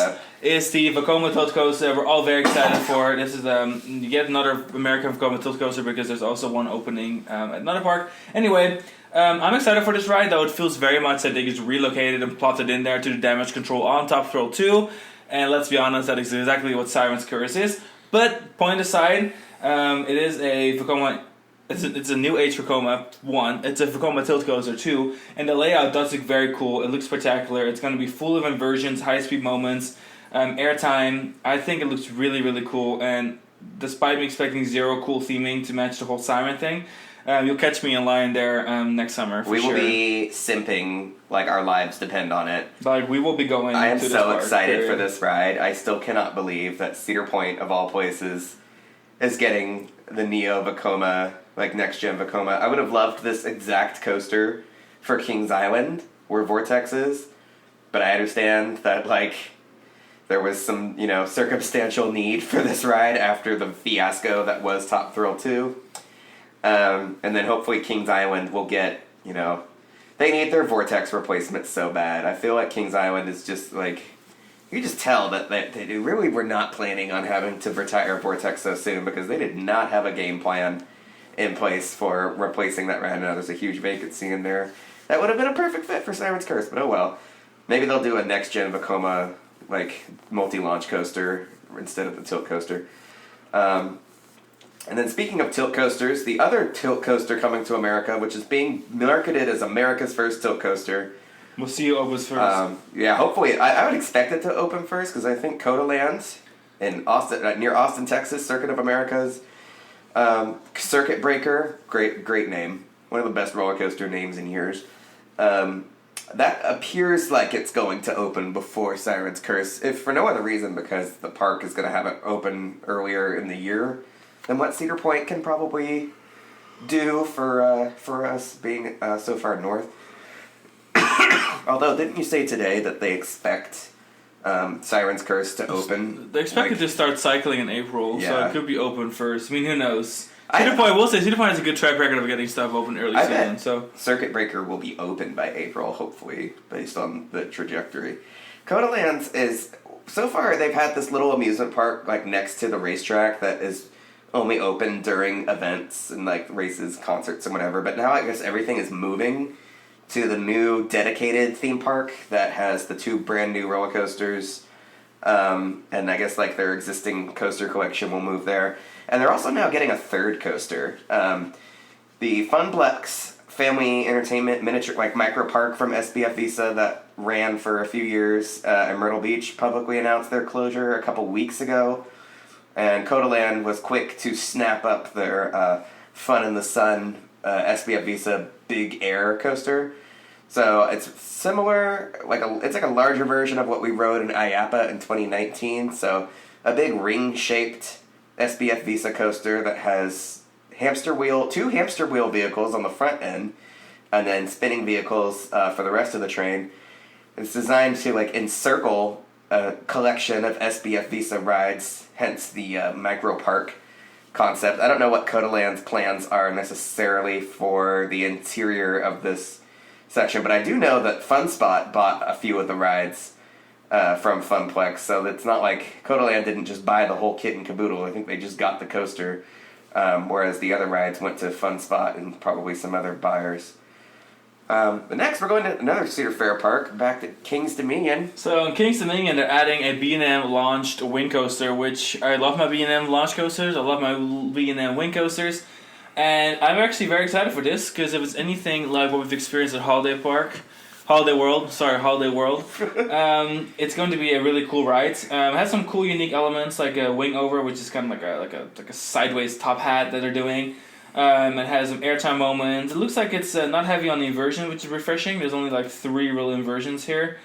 is the Vekoma Tilt Coaster. We're all very excited for it. This is yet another American Vekoma Tilt Coaster because there's also one opening at another park. Anyway, I'm excited for this ride, though it feels very much like they just relocated and plotted in there to the damage control on Top Thrill 2. And let's be honest, that is exactly what Siren's Curse is. But point aside, it is a Vekoma. It's a new age Vekoma 1. It's a Vekoma Tilt Coaster 2, and the layout does look very cool. It looks spectacular. It's going to be full of inversions, high speed moments, airtime. I think it looks really, really cool. And despite me expecting zero cool theming to match the whole Siren thing, you'll catch me in line there next summer. For we will sure. be simping like our lives depend on it. Like we will be going. I am to this so park, excited period. for this ride. I still cannot believe that Cedar Point, of all places, is getting the Neo Vekoma, like next gen Vekoma. I would have loved this exact coaster for Kings Island, where Vortex is, but I understand that like there was some circumstantial need for this ride after the fiasco that was Top Thrill 2. And then hopefully Kings Island will get, they need their Vortex replacement so bad. I feel like Kings Island is just like, you just tell that they really were not planning on having to retire Vortex so soon because they did not have a game plan in place for replacing that ride. Now there's a huge vacancy in there. That would have been a perfect fit for Siren's Curse, but oh well. Maybe they'll do a next-gen Vekoma, like, multi-launch coaster instead of the tilt coaster. And then speaking of tilt coasters, the other tilt coaster coming to America, which is being marketed as America's first tilt coaster. We'll see who opens first. Yeah, hopefully. I would expect it to open first because I think Coda Land in Austin, near Austin, Texas, Circuit of Americas. Circuit Breaker, great name. One of the best roller coaster names in years. That appears like it's going to open before Siren's Curse, if for no other reason because the park is going to have it open earlier in the year than what Cedar Point can probably do for us being so far north. Although, didn't you say today that they expect Siren's Curse to open? They expect it to start cycling in April, so it could be open first. I mean, who knows? Cedar Point has a good track record of getting stuff open early season. So Circuit Breaker will be open by April, hopefully, based on the trajectory. Coda Lands is, so far they've had this little amusement park like next to the racetrack that is only open during events and like races, concerts, and whatever. But now I guess everything is moving to the new dedicated theme park that has the 2 brand new roller coasters. And I guess like their existing coaster collection will move there. And they're also now getting a 3rd coaster. The Funplex Family Entertainment Miniature like Micro Park from SBF Visa that ran for a few years in Myrtle Beach publicly announced their closure a couple weeks ago. And Coda Land was quick to snap up their Fun in the Sun SBF Visa Big Air coaster. So it's similar, it's like a larger version of what we rode in IAPA in 2019. So a big ring-shaped SBF Visa coaster that has two hamster wheel vehicles on the front end, and then spinning vehicles for the rest of the train. It's designed to like encircle a collection of SBF Visa rides, hence the micro park concept. I don't know what Coda Land's plans are necessarily for the interior of this section, but I do know that FunSpot bought a few of the rides from Funplex, so it's not like Coda Land didn't just buy the whole kit and caboodle. I think they just got the coaster, whereas the other rides went to FunSpot and probably some other buyers. But next, we're going to another Cedar Fair park, back to King's Dominion. So in King's Dominion, they're adding a B&M launched wing coaster, which I love my B&M launch coasters. I love my B&M wing coasters. And I'm actually very excited for this, because if it's anything like what we've experienced at Holiday World, it's going to be a really cool ride. It has some cool, unique elements, like a wing over, which is kind of like a sideways top hat that they're doing. It has some airtime moments. It looks like it's not heavy on the inversion, which is refreshing. There's only like 3 real inversions here.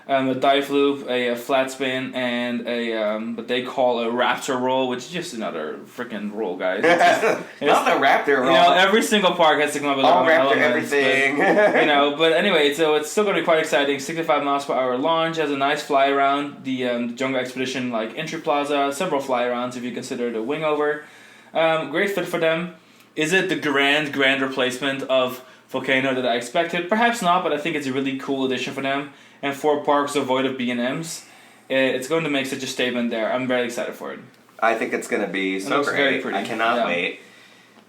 A dive loop, a flat spin, and a what they call a raptor roll, which is just another freaking roll, guys. It's not the raptor roll. You know, every single park has to come up with all their own raptor elements, everything. But anyway, so it's still going to be quite exciting. 65 miles per hour launch, has a nice fly around. The Jungle Expedition like entry plaza, several fly arounds if you consider the wing over. Great fit for them. Is it the grand replacement of Volcano that I expected? Perhaps not, but I think it's a really cool addition for them. And 4 parks devoid of B&Ms, it's going to make such a statement there. I'm very excited for it. I think it's going to be so great. Very pretty. I cannot wait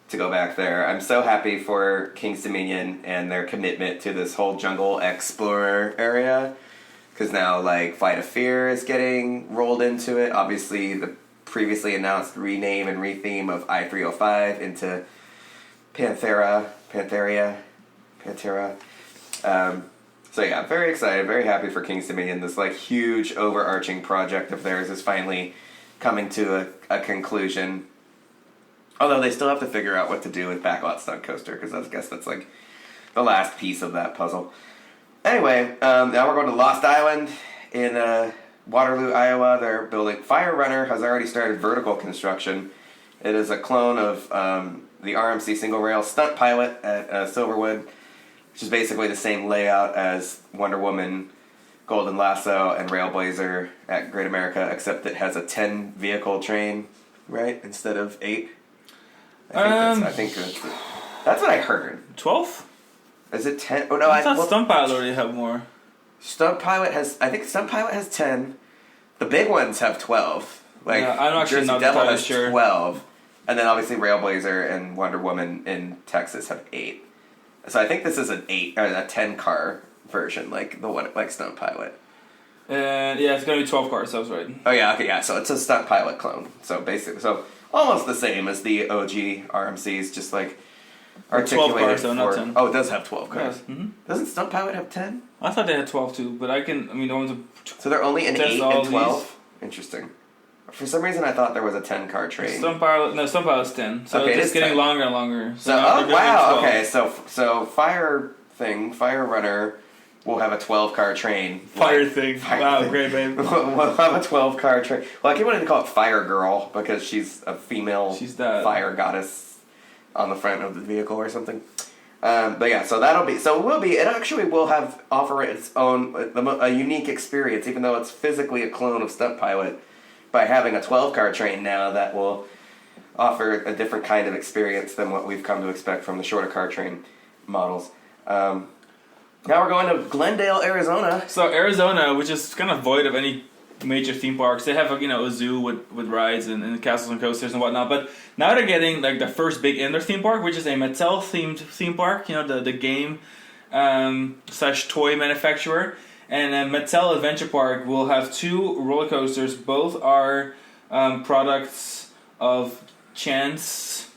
to go back there. I'm so happy for King's Dominion and their commitment to this whole Jungle Explorer area. Because now, like, Flight of Fear is getting rolled into it. Obviously, the previously announced rename and retheme of I-305 into Panthera. So yeah, I'm very excited, very happy for King's Dominion. This like huge overarching project of theirs is finally coming to a conclusion. Although they still have to figure out what to do with Backlot Stunt Coaster, because I guess that's like the last piece of that puzzle. Anyway, now we're going to Lost Island in Waterloo, Iowa. They're building Fire Runner has already started vertical construction. It is a clone of the RMC single rail Stunt Pilot at Silverwood, which is basically the same layout as Wonder Woman, Golden Lasso, and Railblazer at Great America, except it has a 10 vehicle train, right, instead of 8. I think that's what I heard. 12? Is it 10? Oh no, I thought Stunt Pilot already have more. Stunt Pilot has 10. The big ones have 12. Like I'm actually Jersey not Devil entirely has sure. 12, and then obviously Railblazer and Wonder Woman in Texas have 8. So I think this is an 10 car version, like the one like Stunt Pilot. Yeah, it's gonna be 12 cars. That was right. Oh yeah, okay, yeah. So it's a stunt pilot clone. So basically, almost the same as the OG RMCs, just like articulated 12 cars, though, not 10. Oh, it does have 12 cars. Yes. Mm-hmm. Doesn't stunt pilot have 10? I thought they had 12 too, but I mean, So they're only an Test 8 all and 12. these. Interesting. For some reason, I thought there was a 10-car train. Stunt pilot's 10. So Okay, it's it just is getting 10. longer and longer. So now they're wow, doing 12. okay. So Fire Runner will have a 12-car train. Fire Like, thing. Fire Wow, thing. great, babe. We'll have a 12-car train. Well, I keep wanting to call it Fire Girl because she's a female She's that. fire goddess on the front of the vehicle or something. But yeah, so it actually will offer its own, a unique experience, even though it's physically a clone of Stunt Pilot, by having a 12-car train now that will offer a different kind of experience than what we've come to expect from the shorter car train models. Now we're going to Glendale, Arizona. So Arizona, which is kind of void of any major theme parks, they have a zoo with rides and castles and coasters and whatnot. But now they're getting like the first big indoor theme park, which is a Mattel themed theme park. The game / toy manufacturer, and Mattel Adventure Park will have 2 roller coasters. Both are products of Chance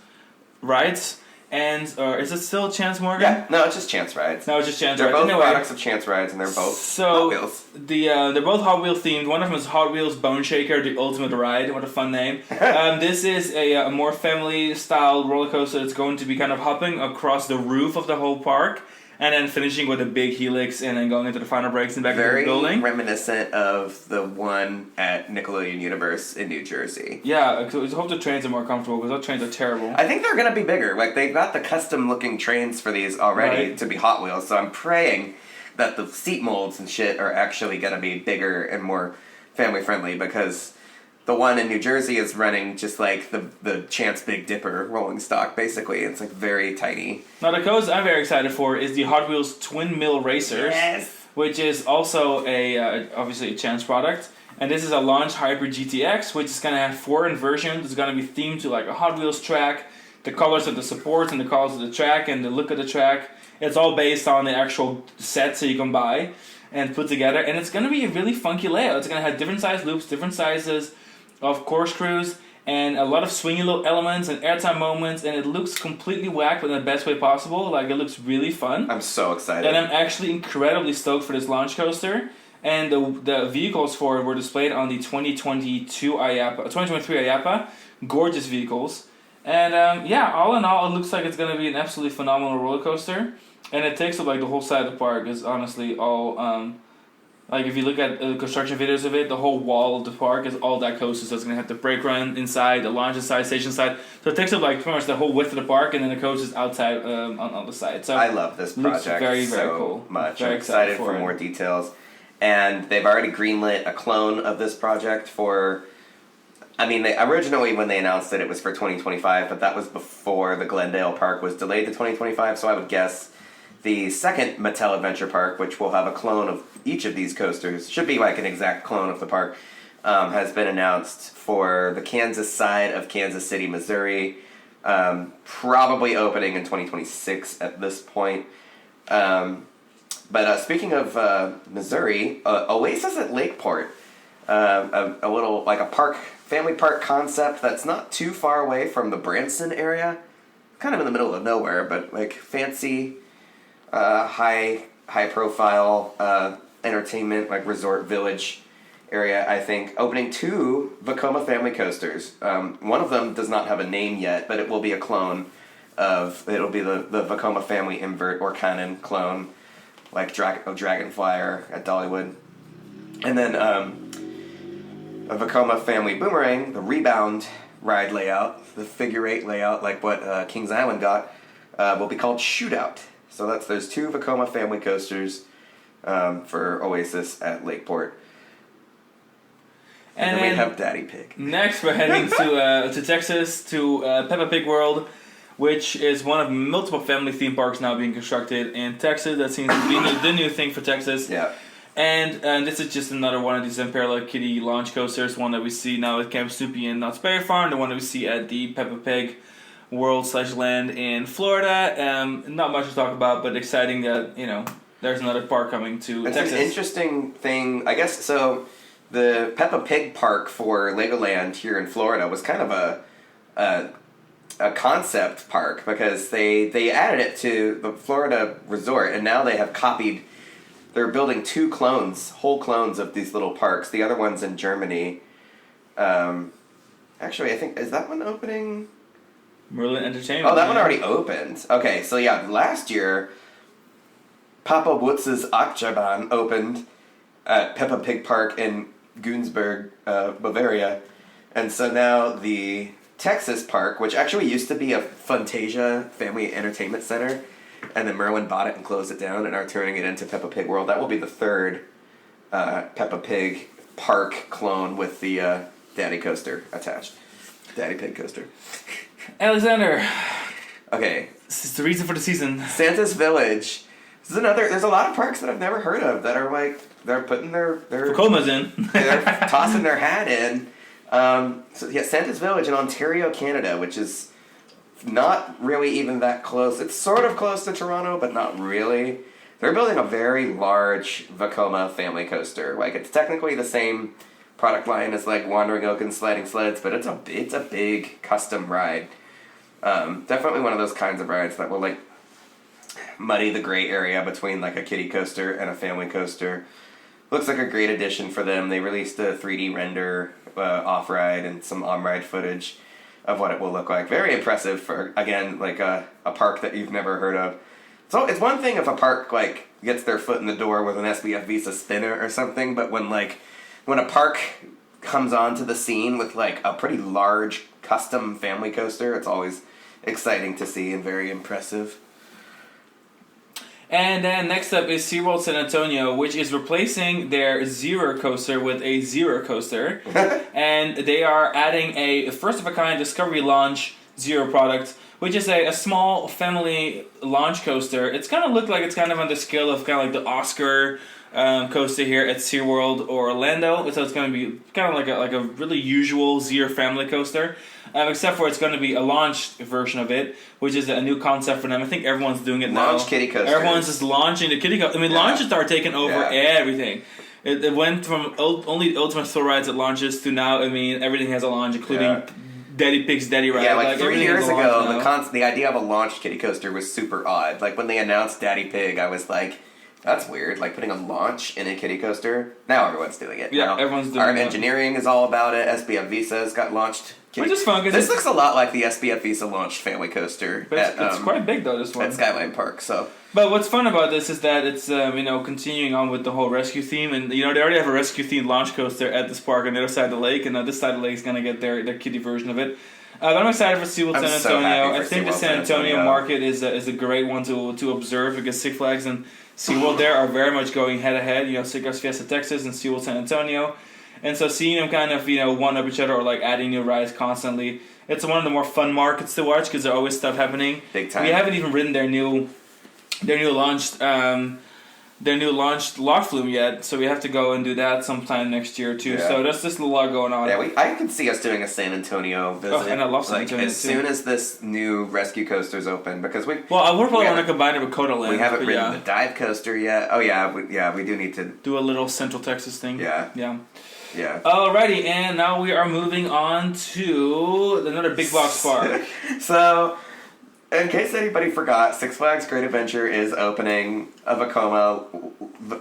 Rides. Or is it still Chance Morgan? Yeah, no, it's just Chance Rides. No, it's just Chance They're Rides. both Anyway, products of Chance Rides, and they're both Hot Wheels. They're both Hot Wheels themed. One of them is Hot Wheels Bone Shaker, the ultimate ride. What a fun name! This is a more family style roller coaster that's going to be kind of hopping across the roof of the whole park, and then finishing with a big helix, and then going into the final breaks and back into the building. Very reminiscent of the one at Nickelodeon Universe in New Jersey. Yeah, I hope the trains are more comfortable because those trains are terrible. I think they're going to be bigger. Like, they've got the custom-looking trains for these already to be Hot Wheels, so I'm praying that the seat molds and shit are actually going to be bigger and more family-friendly, because the one in New Jersey is running just like the Chance Big Dipper rolling stock, basically. It's like very tiny. Now the coaster I'm very excited for is the Hot Wheels Twin Mill Racers, which is also obviously a Chance product. And this is a Launch Hybrid GTX, which is going to have 4 inversions. It's going to be themed to like a Hot Wheels track, the colors of the supports and the colors of the track and the look of the track. It's all based on the actual set that you can buy and put together. And it's going to be a really funky layout. It's going to have different size loops, different sizes of corkscrews, and a lot of swingy little elements and airtime moments, and it looks completely whacked, but in the best way possible. Like, it looks really fun. I'm so excited. And I'm actually incredibly stoked for this launch coaster. And the vehicles for it were displayed on the 2023 IAPA. Gorgeous vehicles. And all in all, it looks like it's going to be an absolutely phenomenal roller coaster. And it takes up like the whole side of the park is honestly all... like, if you look at construction videos of it, the whole wall of the park is all that coaster. So it's going to have the brake run inside, the launch inside, station side. So it takes up like pretty much the whole width of the park, and then the coaster is outside on the side. So I love this project very, very so cool. much. Very I'm excited for more details. And they've already greenlit a clone of this project for... I mean, originally when they announced it was for 2025, but that was before the Glendale Park was delayed to 2025, so I would guess the second Mattel Adventure Park, which will have a clone of each of these coasters, should be like an exact clone of the park, has been announced for the Kansas side of Kansas City, Missouri, probably opening in 2026 at this point. But speaking of Missouri, Oasis at Lakeport, a little like a family park concept that's not too far away from the Branson area, kind of in the middle of nowhere, but like fancy, high profile entertainment, like resort village area. I think opening 2 Vekoma family coasters. One of them does not have a name yet, but it will be a clone of. It'll be the Vekoma family invert or canon clone, like Dragonflyer at Dollywood. And then a Vekoma family boomerang, the rebound ride layout, the figure 8 layout, like what Kings Island got, will be called Shootout. So there's 2 Vekoma family coasters for Oasis at Lakeport. And then we have Daddy Pig. Next, we're heading to Texas, to Peppa Pig World, which is one of multiple family theme parks now being constructed in Texas. That seems to be the new thing for Texas. Yeah. And this is just another one of these Imperial Kitty launch coasters, one that we see now at Camp Snoopy and Knott's Berry Farm, the one that we see at the Peppa Pig World / Land in Florida. Not much to talk about, but exciting that, there's another park coming to It's Texas. an interesting thing, I guess. So the Peppa Pig park for Legoland here in Florida was kind of a concept park because they added it to the Florida resort, and now they have copied. They're building whole clones of these little parks. The other one's in Germany. Actually, I think, is that one opening? Merlin Entertainment. Oh, that one already opened. Okay, so yeah, last year, Papa Wutz's Achterbahn opened at Peppa Pig Park in Günzburg, Bavaria. And so now the Texas park, which actually used to be a Fantasia family entertainment center, and then Merlin bought it and closed it down and are turning it into Peppa Pig World. That will be the third Peppa Pig park clone with the Daddy coaster attached. Daddy Pig coaster. Alexander. Okay. This is the reason for the season. Santa's Village. This is another. There's a lot of parks that I've never heard of that are like they're putting their Tacoma's in. they're tossing their hat in. So yeah, Santa's Village in Ontario, Canada, which is not really even that close. It's sort of close to Toronto, but not really. They're building a very large Vekoma family coaster. Like it's technically the same product line as like Wandering Oak and Sliding Sleds, but it's a big custom ride. Definitely one of those kinds of rides that will like muddy the gray area between like a kiddie coaster and a family coaster. Looks like a great addition for them. They released a 3D render off-ride and some on-ride footage of what it will look like. Very impressive for, again, like a park that you've never heard of. So it's one thing if a park like gets their foot in the door with an SBF Visa spinner or something, but when a park comes onto the scene with like a pretty large custom family coaster, it's always exciting to see and very impressive. And then next up is SeaWorld San Antonio, which is replacing their Zero coaster with a Zero coaster. And they are adding a first-of-a-kind Discovery Launch Zero product, which is a small family launch coaster. It's going to look like it's kind of on the scale of kind of like the Oscar coaster here at SeaWorld or Orlando. So it's going to be kind of like a really usual Zero family coaster. Except for it's going to be a launched version of it, which is a new concept for them. I think everyone's doing it now. Launch kiddie coaster. Everyone's just launching the kiddie coaster. I mean, launches are taking over everything. It went from only Ultimate Thrill Rides at launches to now, I mean, everything has a launch, including Daddy Pig's Daddy Ride. Yeah, like 3 years ago, now. the idea of a launched kiddie coaster was super odd. Like, when they announced Daddy Pig, I was like, that's weird, like putting a launch in a kiddie coaster. Now everyone's doing it. Yeah, now, everyone's doing Our it. Engineering is all about it. SBF Visa's got launched kiddie. Which is fun. This looks a lot like the SBF Visa launched family coaster. But it's quite big though, this one. At Skyline Park, so. But what's fun about this is that it's continuing on with the whole rescue theme, and they already have a rescue themed launch coaster at this park on the other side of the lake, and this side of the lake is gonna get their kiddie version of it. But I'm excited for SeaWorld San Antonio. I think the San Antonio market is a great one to observe because Six Flags and SeaWorld there are very much going head to head. Six Flags Fiesta Texas and SeaWorld San Antonio, and so seeing them kind of one up each other or like adding new rides constantly. It's one of the more fun markets to watch because there's always stuff happening. Big time. We haven't even ridden their new launched Lock Flume yet, so we have to go and do that sometime next year too. Yeah. So there's just a lot going on. Yeah, I can see us doing a San Antonio visit. Oh, and I love San Antonio as soon as this new rescue coaster's open, because I would probably want to combine it with Coda Land. We haven't ridden the dive coaster yet. Oh yeah, we do need to do a little Central Texas thing. Yeah. Alrighty, and now we are moving on to another big box park. So, in case anybody forgot, Six Flags Great Adventure is opening a Vekoma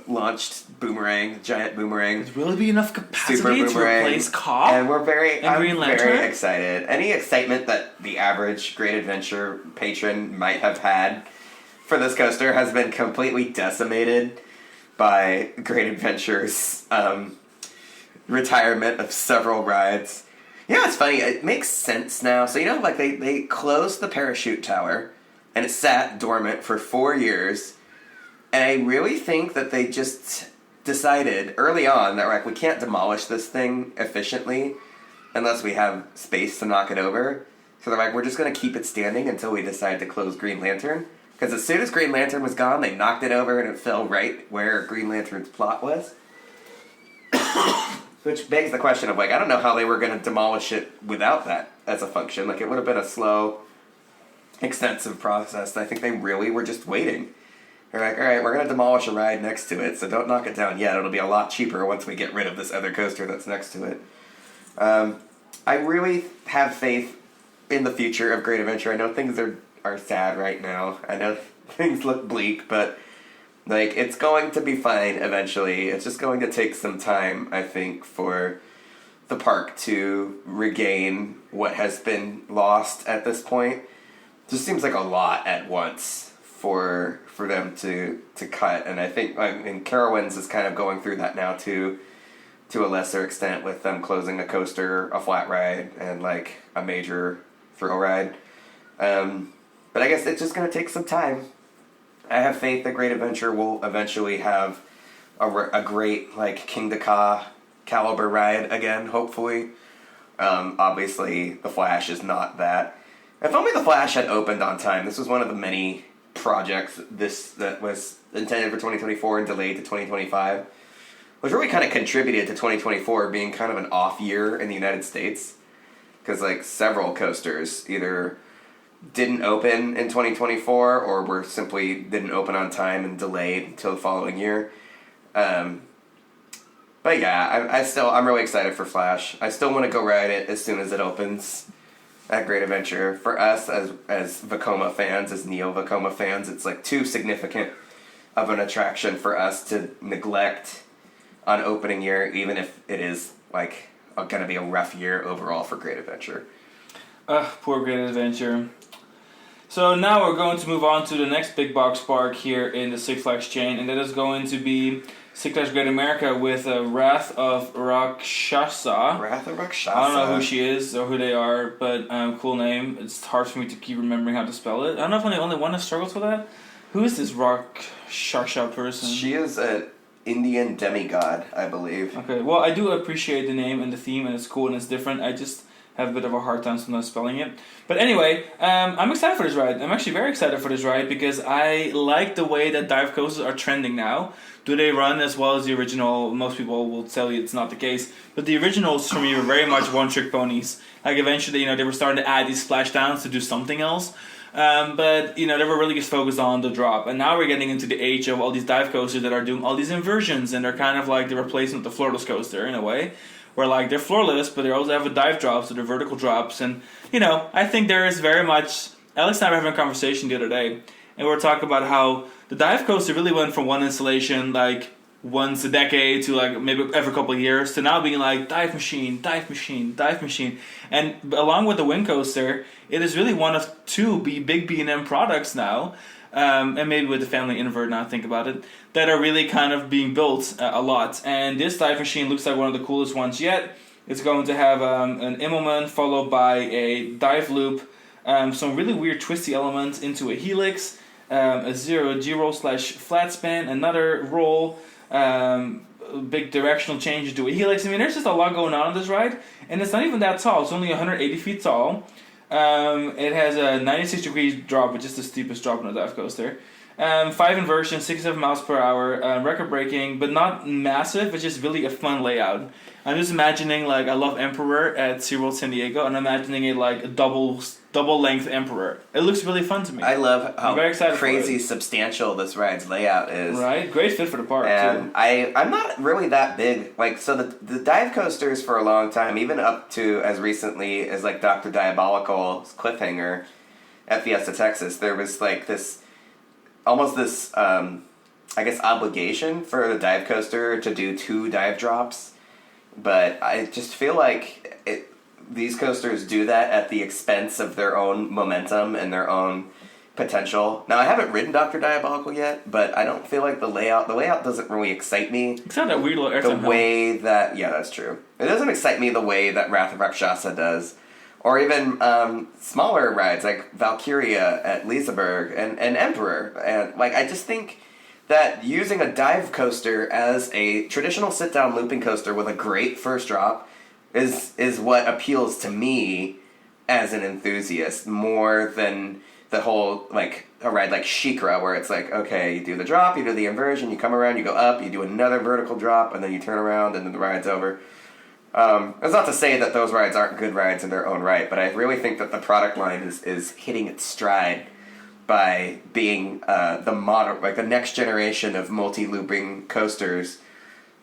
launched boomerang, giant boomerang. Would really be enough capacity Super to boomerang. replace Cobb? And I'm Green Lantern? very excited. Any excitement that the average Great Adventure patron might have had for this coaster has been completely decimated by Great Adventure's retirement of several rides. It's funny. It makes sense now. So like they closed the parachute tower, and it sat dormant for 4 years. And I really think that they just decided early on that like we can't demolish this thing efficiently unless we have space to knock it over. So they're like, we're just going to keep it standing until we decide to close Green Lantern. Because as soon as Green Lantern was gone, they knocked it over and it fell right where Green Lantern's plot was. Which begs the question of, like, I don't know how they were going to demolish it without that as a function. Like, it would have been a slow, extensive process. I think they really were just waiting. They're like, all right, we're going to demolish a ride next to it, so don't knock it down yet. It'll be a lot cheaper once we get rid of this other coaster that's next to it. I really have faith in the future of Great Adventure. I know things are sad right now. I know things look bleak, but like it's going to be fine eventually. It's just going to take some time, I think, for the park to regain what has been lost at this point. It just seems like a lot at once for them to cut, and I think Carowinds is kind of going through that now too, to a lesser extent, with them closing a coaster, a flat ride, and like a major thrill ride. But I guess it's just going to take some time. I have faith that Great Adventure will eventually have a great like King Ka caliber ride again, hopefully. Obviously, the Flash is not that. If only the Flash had opened on time. This was one of the many projects that was intended for 2024 and delayed to 2025, which really kind of contributed to 2024 being kind of an off year in the United States, because like several coasters either didn't open in 2024 or were simply didn't open on time and delayed until the following year. But yeah, I'm really excited for Flash. I still want to go ride it as soon as it opens at Great Adventure. For us as Vekoma fans, as Neo Vekoma fans, it's like too significant of an attraction for us to neglect on opening year, even if it is like going to be a rough year overall for Great Adventure. Poor Great Adventure. So now we're going to move on to the next big box park here in the Six Flags chain, and that is going to be Six Flags Great America with Wrath of Rakshasa. Wrath of Rakshasa. I don't know who she is or who they are, but cool name. It's hard for me to keep remembering how to spell it. I don't know if I'm the only one that struggles with that. Who is this Rakshasa person? She is an Indian demigod, I believe. Okay, well, I do appreciate the name and the theme, and it's cool and it's different. I just have a bit of a hard time sometimes spelling it. But anyway, I'm excited for this ride. I'm actually very excited for this ride because I like the way that dive coasters are trending now. Do they run as well as the original? Most people will tell you it's not the case. But the originals for me were very much one-trick ponies. Like eventually, they were starting to add these splashdowns to do something else. But they were really just focused on the drop. And now we're getting into the age of all these dive coasters that are doing all these inversions, and they're kind of like the replacement of the floorless coaster in a way. Where like they're floorless, but they also have a dive drop, so they're vertical drops. And I think there is very much. Alex and I were having a conversation the other day, and we were talking about how the dive coaster really went from one installation like once a decade to like maybe every couple of years to now being like dive machine, dive machine, dive machine. And along with the wind coaster, it is really one of two big B&M products now. And maybe with the family invert now, think about it, that are really kind of being built a lot. And this dive machine looks like one of the coolest ones yet. It's going to have an Immelman followed by a dive loop, some really weird twisty elements into a helix, a zero G-roll / flat span, another roll, big directional change into a helix. I mean, there's just a lot going on this ride, and it's not even that tall. It's only 180 feet tall. It has a 96 degree drop, which is the steepest drop in a dive coaster. 5 inversions, 67 miles per hour, record breaking, but not massive. It's just really a fun layout. I'm just imagining, like, I love Emperor at SeaWorld San Diego, and I'm imagining it like a double length Emperor. It looks really fun to me. I love how crazy substantial this ride's layout is. Right? Great fit for the park, and too. I'm not really that big. Like, so the dive coasters for a long time, even up to as recently as like Dr. Diabolical's Cliffhanger at Fiesta Texas, there was like this, almost this, I guess, obligation for the dive coaster to do 2 dive drops. But I just feel like these coasters do that at the expense of their own momentum and their own potential. Now, I haven't ridden Dr. Diabolical yet, but I don't feel like the layout doesn't really excite me. It's not that weird little airtime. The way that, yeah, that's true. It doesn't excite me the way that Wrath of Rakshasa does. Or even smaller rides like Valkyria at Liseberg and Emperor. And like, I just think that using a dive coaster as a traditional sit-down looping coaster with a great first drop is what appeals to me as an enthusiast more than the whole, like, a ride like Shikra, where it's like, okay, you do the drop, you do the inversion, you come around, you go up, you do another vertical drop, and then you turn around, and then the ride's over. That's not to say that those rides aren't good rides in their own right, but I really think that the product line is hitting its stride by being the next generation of multi-looping coasters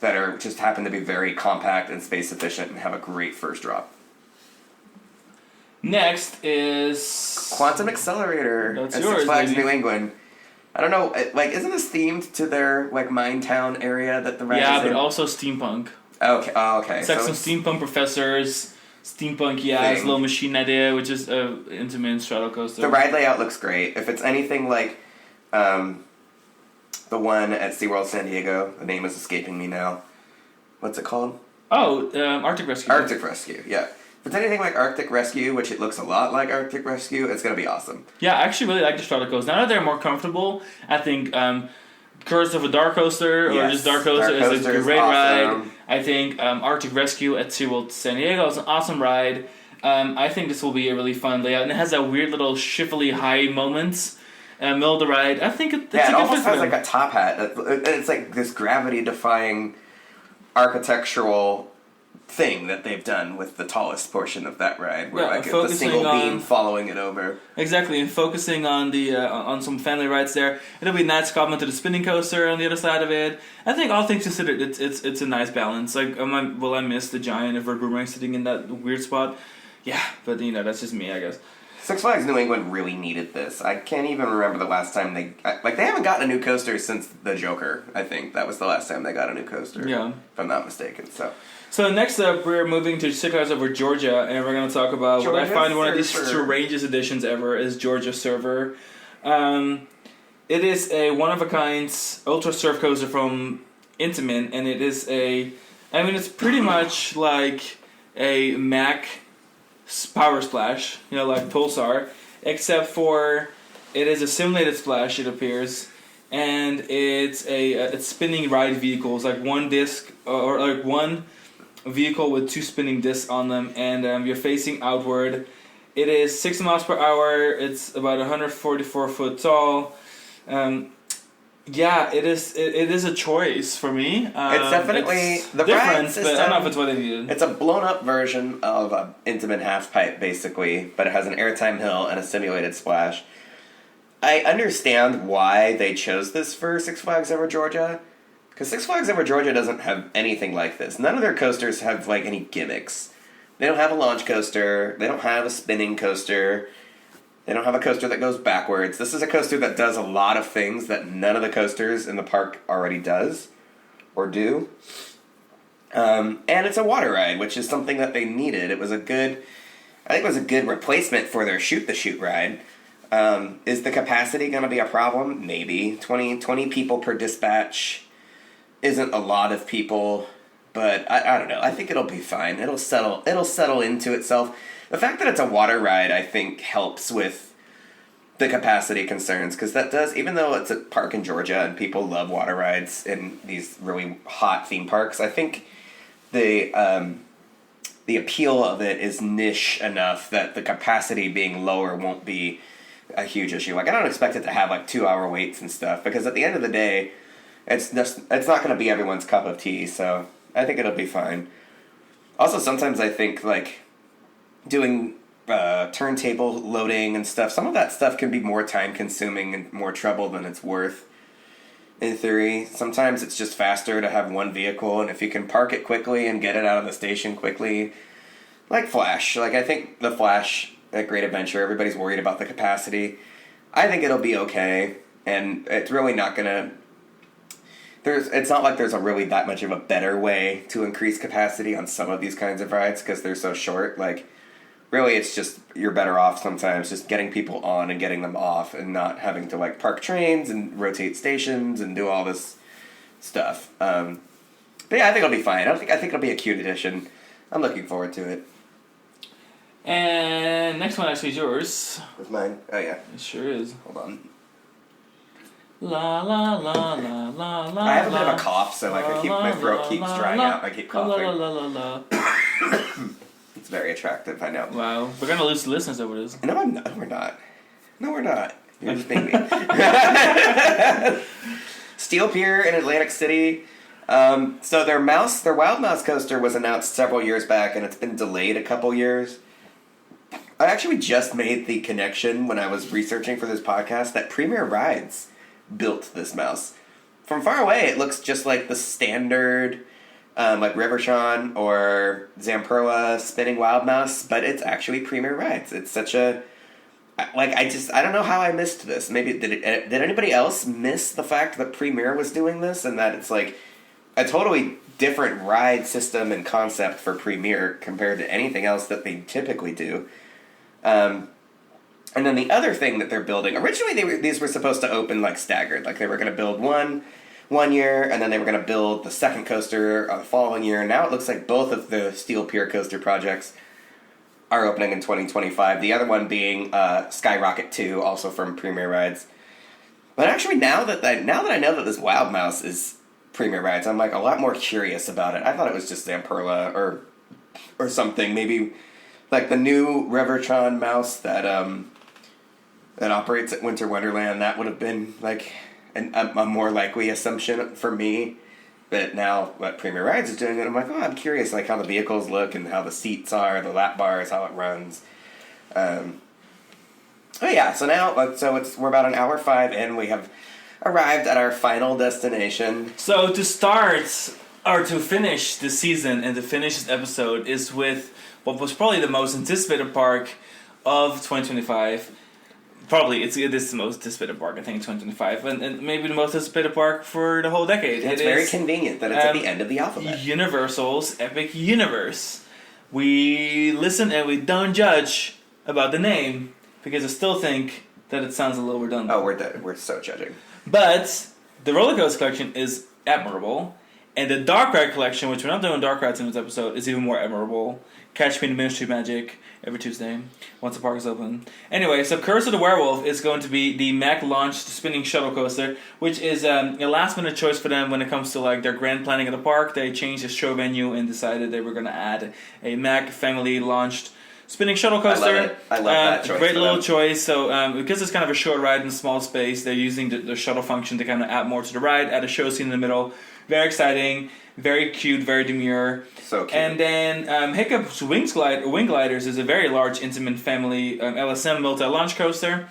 that are just happen to be very compact and space efficient and have a great first drop. Next is Quantum Accelerator That's at yours, Six Flags baby. New England. I don't know, like, isn't this themed to their like mine town area that the ride is but in? also steampunk. Okay. It's like some steampunk professors, steampunk little machine idea, which is a Intamin straddle coaster. The ride layout looks great. If it's anything like the one at SeaWorld San Diego, the name is escaping me now. What's it called? Oh, Arctic Rescue. Arctic Rescue, yeah. If it's anything like Arctic Rescue, which it looks a lot like Arctic Rescue, it's going to be awesome. Yeah, I actually really like the straddle coasters. Now that they're more comfortable, I think Curse of a Dark Coaster or just Dark Coaster is a great ride. I think Arctic Rescue at SeaWorld San Diego is an awesome ride. I think this will be a really fun layout, and it has that weird little shiftily high moments middle of the ride. I think it's a it good almost fit for has them. like a top hat. It's like this gravity-defying architectural thing that they've done with the tallest portion of that ride, where like the single beam following it over. Exactly, and focusing on the on some family rides there. It'll be a nice compliment to the spinning coaster on the other side of it. I think all things considered, it's a nice balance. Like, will I miss the giant of a boomerang sitting in that weird spot? Yeah, but that's just me, I guess. Six Flags New England really needed this. I can't even remember the last time they haven't gotten a new coaster since the Joker. I think that was the last time they got a new coaster. Yeah, if I'm not mistaken. So next up, we're moving to Six Flags over Georgia, and we're going to talk about what I find one of these strangest additions ever is Georgia Server. It is a one-of-a-kind ultra surf coaster from Intamin, and it is it's pretty much like a Mac Power Splash, like Pulsar, except for it is a simulated splash, it appears, and it's spinning ride vehicles, like one disc, or like one vehicle with two spinning discs on them, and you're facing outward. It is 60 miles per hour. It's about 144 foot tall. It is a choice for me. It's definitely the different, ride system, but I don't know if it's what I needed. It's a blown up version of an Intamin half pipe, basically, but it has an airtime hill and a simulated splash. I understand why they chose this for Six Flags Over Georgia, because Six Flags Over Georgia doesn't have anything like this. None of their coasters have like any gimmicks. They don't have a launch coaster. They don't have a spinning coaster. They don't have a coaster that goes backwards. This is a coaster that does a lot of things that none of the coasters in the park already does or do. And it's a water ride, which is something that they needed. I think it was a good replacement for their Shoot the Chute ride. Is the capacity going to be a problem? Maybe. 20 people per dispatch isn't a lot of people, but I don't know. I think it'll be fine. It'll settle into itself. The fact that it's a water ride, I think, helps with the capacity concerns, because that does, even though it's a park in Georgia and people love water rides in these really hot theme parks, I think the appeal of it is niche enough that the capacity being lower won't be a huge issue. Like, I don't expect it to have like 2-hour waits and stuff, because at the end of the day, it's not going to be everyone's cup of tea, so I think it'll be fine. Also, sometimes I think like doing turntable loading and stuff, some of that stuff can be more time consuming and more trouble than it's worth. In theory, sometimes it's just faster to have one vehicle, and if you can park it quickly and get it out of the station quickly, like Flash. Like, I think the Flash at Great Adventure, everybody's worried about the capacity. I think it'll be okay, and it's really not gonna. It's not like there's really that much of a better way to increase capacity on some of these kinds of rides because they're so short. Like, really, it's just you're better off sometimes just getting people on and getting them off, and not having to like park trains and rotate stations and do all this stuff. But yeah, I think it'll be fine. I think it'll be a cute addition. I'm looking forward to it. And next one actually is yours. With mine? Oh yeah, it sure is. Hold on. La la la la la la. I have a bit of a cough, so like my throat keeps drying out. I keep coughing. La la la la. It's very attractive, I know. Wow, we're gonna lose the listeners over this. No, we're not. No, we're not. You're just being me. Steel Pier in Atlantic City. So their Wild Mouse coaster was announced several years back, and it's been delayed a couple years. I actually just made the connection when I was researching for this podcast that Premier Rides built this mouse. From far away, it looks just like the standard, like Reverchon or Zamperla spinning wild mouse, but it's actually Premier Rides. It's such a... I don't know how I missed this. Maybe, did anybody else miss the fact that Premier was doing this and that it's like a totally different ride system and concept for Premier compared to anything else that they typically do? And then the other thing that they're building, originally these were supposed to open like staggered. Like they were going to build one year, and then they were going to build the second coaster the following year. And now it looks like both of the Steel Pier coaster projects are opening in 2025. The other one being Skyrocket 2, also from Premier Rides. But actually, now that I know that this Wild Mouse is Premier Rides, I'm like a lot more curious about it. I thought it was just Zamperla or something. Maybe like the new Reverchon mouse that operates at Winter Wonderland. That would have been like a more likely assumption for me. But now what Premier Rides is doing it, I'm like, oh, I'm curious like how the vehicles look and how the seats are, the lap bars, how it runs. Oh yeah, so now we're about an hour 5 in. We have arrived at our final destination. So to start or to finish the season and to finish this episode is with what was probably the most anticipated park of 2025. Probably it is the most anticipated park, I think, 2025, and maybe the most anticipated park for the whole decade. It's very convenient that it's at the end of the alphabet. Universal's Epic Universe. We listen and we don't judge about the name because I still think that it sounds a little redundant. Oh, we're so judging. But the roller coaster collection is admirable, and the dark ride collection, which we're not doing dark rides in this episode, is even more admirable. Catch me in the Ministry of Magic every Tuesday once the park is open. Anyway, so Curse of the Werewolf is going to be the Mack launched spinning shuttle coaster, which is a last minute choice for them when it comes to like their grand planning of the park. They changed the show venue and decided they were going to add a Mack family launched spinning shuttle coaster. I love that choice. Great little choice. So because it's kind of a short ride in a small space, they're using the shuttle function to kind of add more to the ride, add a show scene in the middle. Very exciting, very cute, very demure. So cute. And then Hiccup's Wing Gliders is a very large, intimate family LSM multi-launch coaster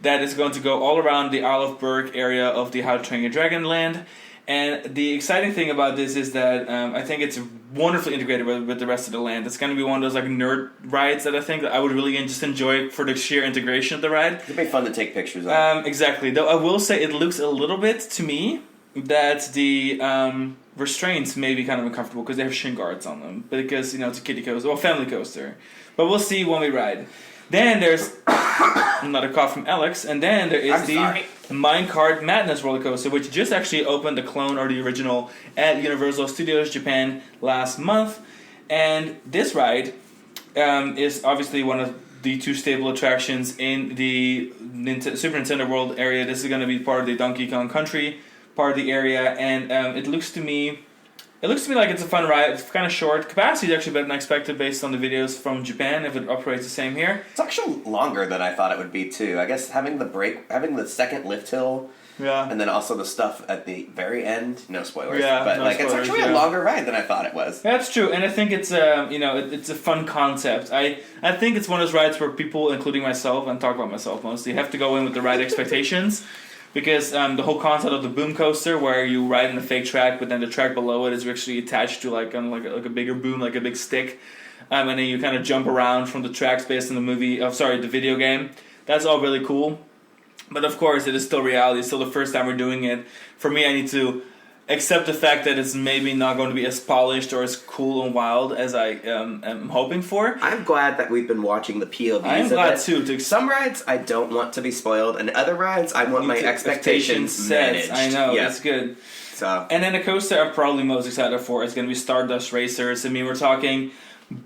that is going to go all around the Isle of Berg area of the How to Train Your Dragon land. And the exciting thing about this is that I think it's wonderfully integrated with the rest of the land. It's going to be one of those like nerd rides that I think that I would really just enjoy for the sheer integration of the ride. It'd be fun to take pictures of. Exactly. Though I will say it looks a little bit to me that the restraints may be kind of uncomfortable because they have shin guards on them. Because, it's a kiddie coaster, family coaster. But we'll see when we ride. Then there's another cough from Alex, and then there is Minecart Madness roller coaster, which just actually opened the clone or the original at Universal Studios Japan last month. And this ride is obviously one of the two stable attractions in the Super Nintendo World area. This is going to be part of the Donkey Kong Country part of the area, and it looks to me like it's a fun ride. It's kind of short. Capacity is actually better than expected based on the videos from Japan, if it operates the same here. It's actually longer than I thought it would be, too. I guess having the second lift hill, and then also the stuff at the very end, no spoilers, but no spoilers, it's actually a longer ride than I thought it was. Yeah, that's true, and I think it's it's a fun concept. I think it's one of those rides where people, including myself, and talk about myself mostly, have to go in with the right expectations. Because the whole concept of the boom coaster, where you ride in a fake track, but then the track below it is actually attached to like a bigger boom, like a big stick, and then you kind of jump around from the tracks based on the video game. That's all really cool, but of course it is still reality. It's still the first time we're doing it. For me, I need to accept the fact that it's maybe not going to be as polished or as cool and wild as I am hoping for. I'm glad that we've been watching the POVs. I'm glad too. Some rides I don't want to be spoiled, and other rides I want my expectations managed. I know, that's good. So. And then the coaster I'm probably most excited for is going to be Stardust Racers. I mean, we're talking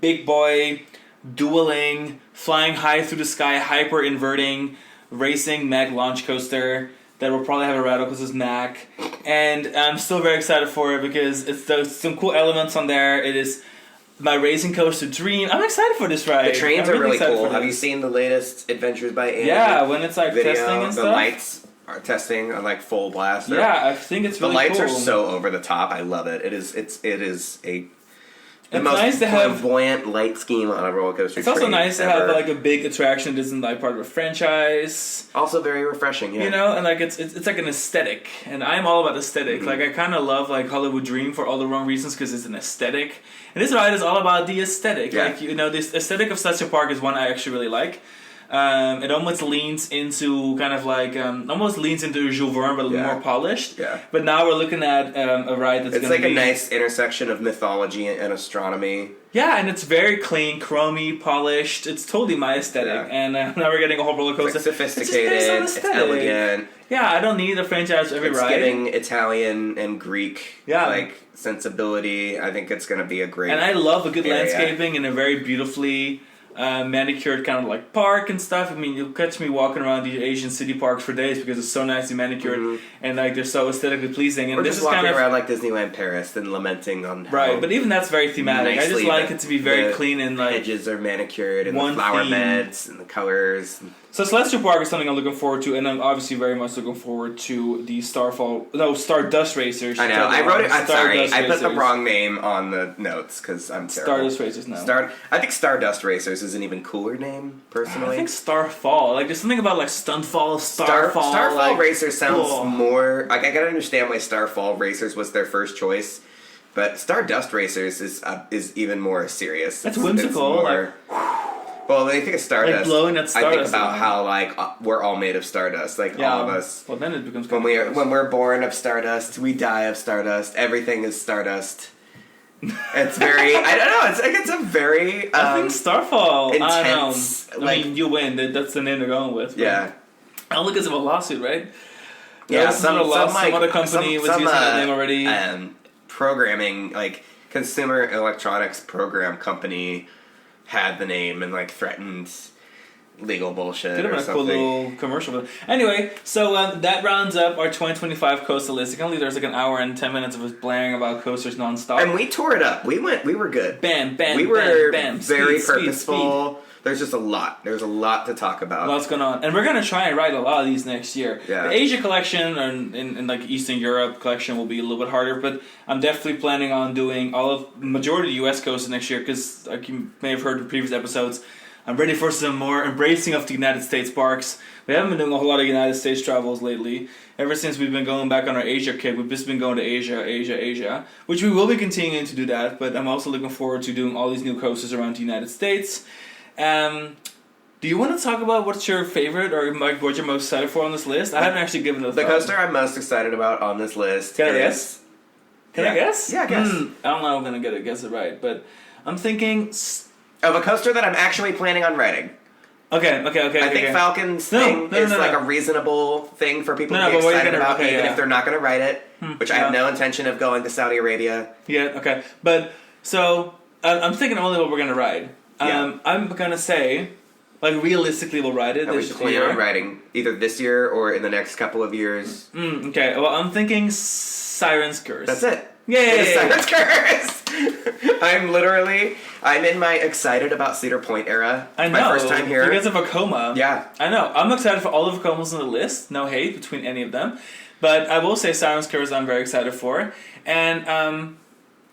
big boy, dueling, flying high through the sky, hyper inverting, racing Mack launch coaster that will probably have a rattle because it's Mack. And I'm still very excited for it because there's some cool elements on there. It is my racing coaster dream. I'm excited for this ride. The trains are really cool. Have you seen the latest Adventures by Andy? Yeah, when it's like video, testing and the stuff. The lights are testing on like full blast. Yeah, I think it's really cool. The lights are so over the top. I love it. It is a The It's most nice to have flamboyant light scheme on a roller coaster. It's also nice to have ever. like a big attraction that isn't like part of a franchise. Also very refreshing, yeah. You know, and like it's like an aesthetic, and I'm all about aesthetic. Like I kind of love like Hollywood Dream for all the wrong reasons because it's an aesthetic, and this ride is all about the aesthetic. Yeah. Like this aesthetic of Celestial Park is one I actually really like. It almost leans into kind of like almost leans into Jules Verne, but a little more polished. Yeah. But now we're looking at a ride that's it's like a nice intersection of mythology and astronomy. Yeah, and it's very clean, chromy, polished. It's totally my aesthetic. Yeah. And now we're getting a whole roller coaster. It's like sophisticated, it's elegant. Yeah, I don't need a franchise for every It's ride. getting Italian and Greek like sensibility. I think it's going to be a great. And I love a good area. landscaping and a very beautifully manicured kind of like park and stuff. I mean, you'll catch me walking around the Asian city parks for days because it's so nicely manicured and like they're so aesthetically pleasing. And or this just is walking kind of around like Disneyland Paris and lamenting on how right. But even that's very thematic. I just like it to be very the clean and like edges are manicured and one the flower theme. beds and the colors. So Celestial Park is something I'm looking forward to, and I'm obviously very much looking forward to the Stardust Racers. I know. I wrote it. I'm sorry. Stardust I put the Racers. wrong name on the notes because I'm terrible. Stardust Racers now. I think Stardust Racers is an even cooler name, personally. I think Starfall. Like there's something about like Stuntfall, Starfall. Starfall like, Racers sounds cool. more like I can understand why Starfall Racers was their first choice, but Stardust Racers is even more serious. That's whimsical. Well, when you think of Stardust, like blowing at I Stardust. think about how like we're all made of stardust, like all of us. Well, then it becomes When we're born of stardust, we die of stardust. Everything is stardust. It's very. I don't know. It's a very. I think Starfall. Intense. I don't know. I mean, you win. That's the name they're going with. But Yeah. I don't look as if a lawsuit, right? Yeah. Some other company was using that name already. Programming, like consumer electronics program company, had the name and like threatened legal bullshit Could have or been a something. cool little commercial. Anyway, so that rounds up our 2025 coaster list. I can't believe there's like an hour and 10 minutes of us blaring about coasters nonstop. And we tore it up. We were good. Bam, bam, we were bam, bam. very Speed, purposeful. speed. There's just a lot. There's a lot to talk about. Lots going on. And we're going to try and ride a lot of these next year. Yeah. The Asia collection and in like Eastern Europe collection will be a little bit harder, but I'm definitely planning on doing majority of the US coasters next year because like you may have heard in previous episodes, I'm ready for some more embracing of the United States parks. We haven't been doing a whole lot of United States travels lately. Ever since we've been going back on our Asia kick, we've just been going to Asia, which we will be continuing to do that, but I'm also looking forward to doing all these new coasters around the United States. Do you want to talk about what's your favorite or like what you're most excited for on this list? I haven't actually given it a The thought. coaster I'm most excited about on this list Can I is... guess? Can I guess? Yeah, guess. I don't know if I'm going to guess it right, but I'm thinking... Of a coaster that I'm actually planning on riding. Okay. I think Falcon's thing is like a reasonable thing for people to be excited about, even if they're not going to ride it, which I have no intention of going to Saudi Arabia. Yeah, okay. But, so, I'm thinking only what we're going to ride. I'm going to say... Like, realistically, we'll ride it this plan year. on riding either this year or in the next couple of years. Okay, well, I'm thinking Siren's Curse. That's it. Yay! Siren's Curse! I'm in my excited about Cedar Point era. I know. My first time here. Because of Vekoma. Yeah. I know. I'm excited for all the Vekomas on the list. No hate between any of them. But I will say Siren's Curse I'm very excited for. And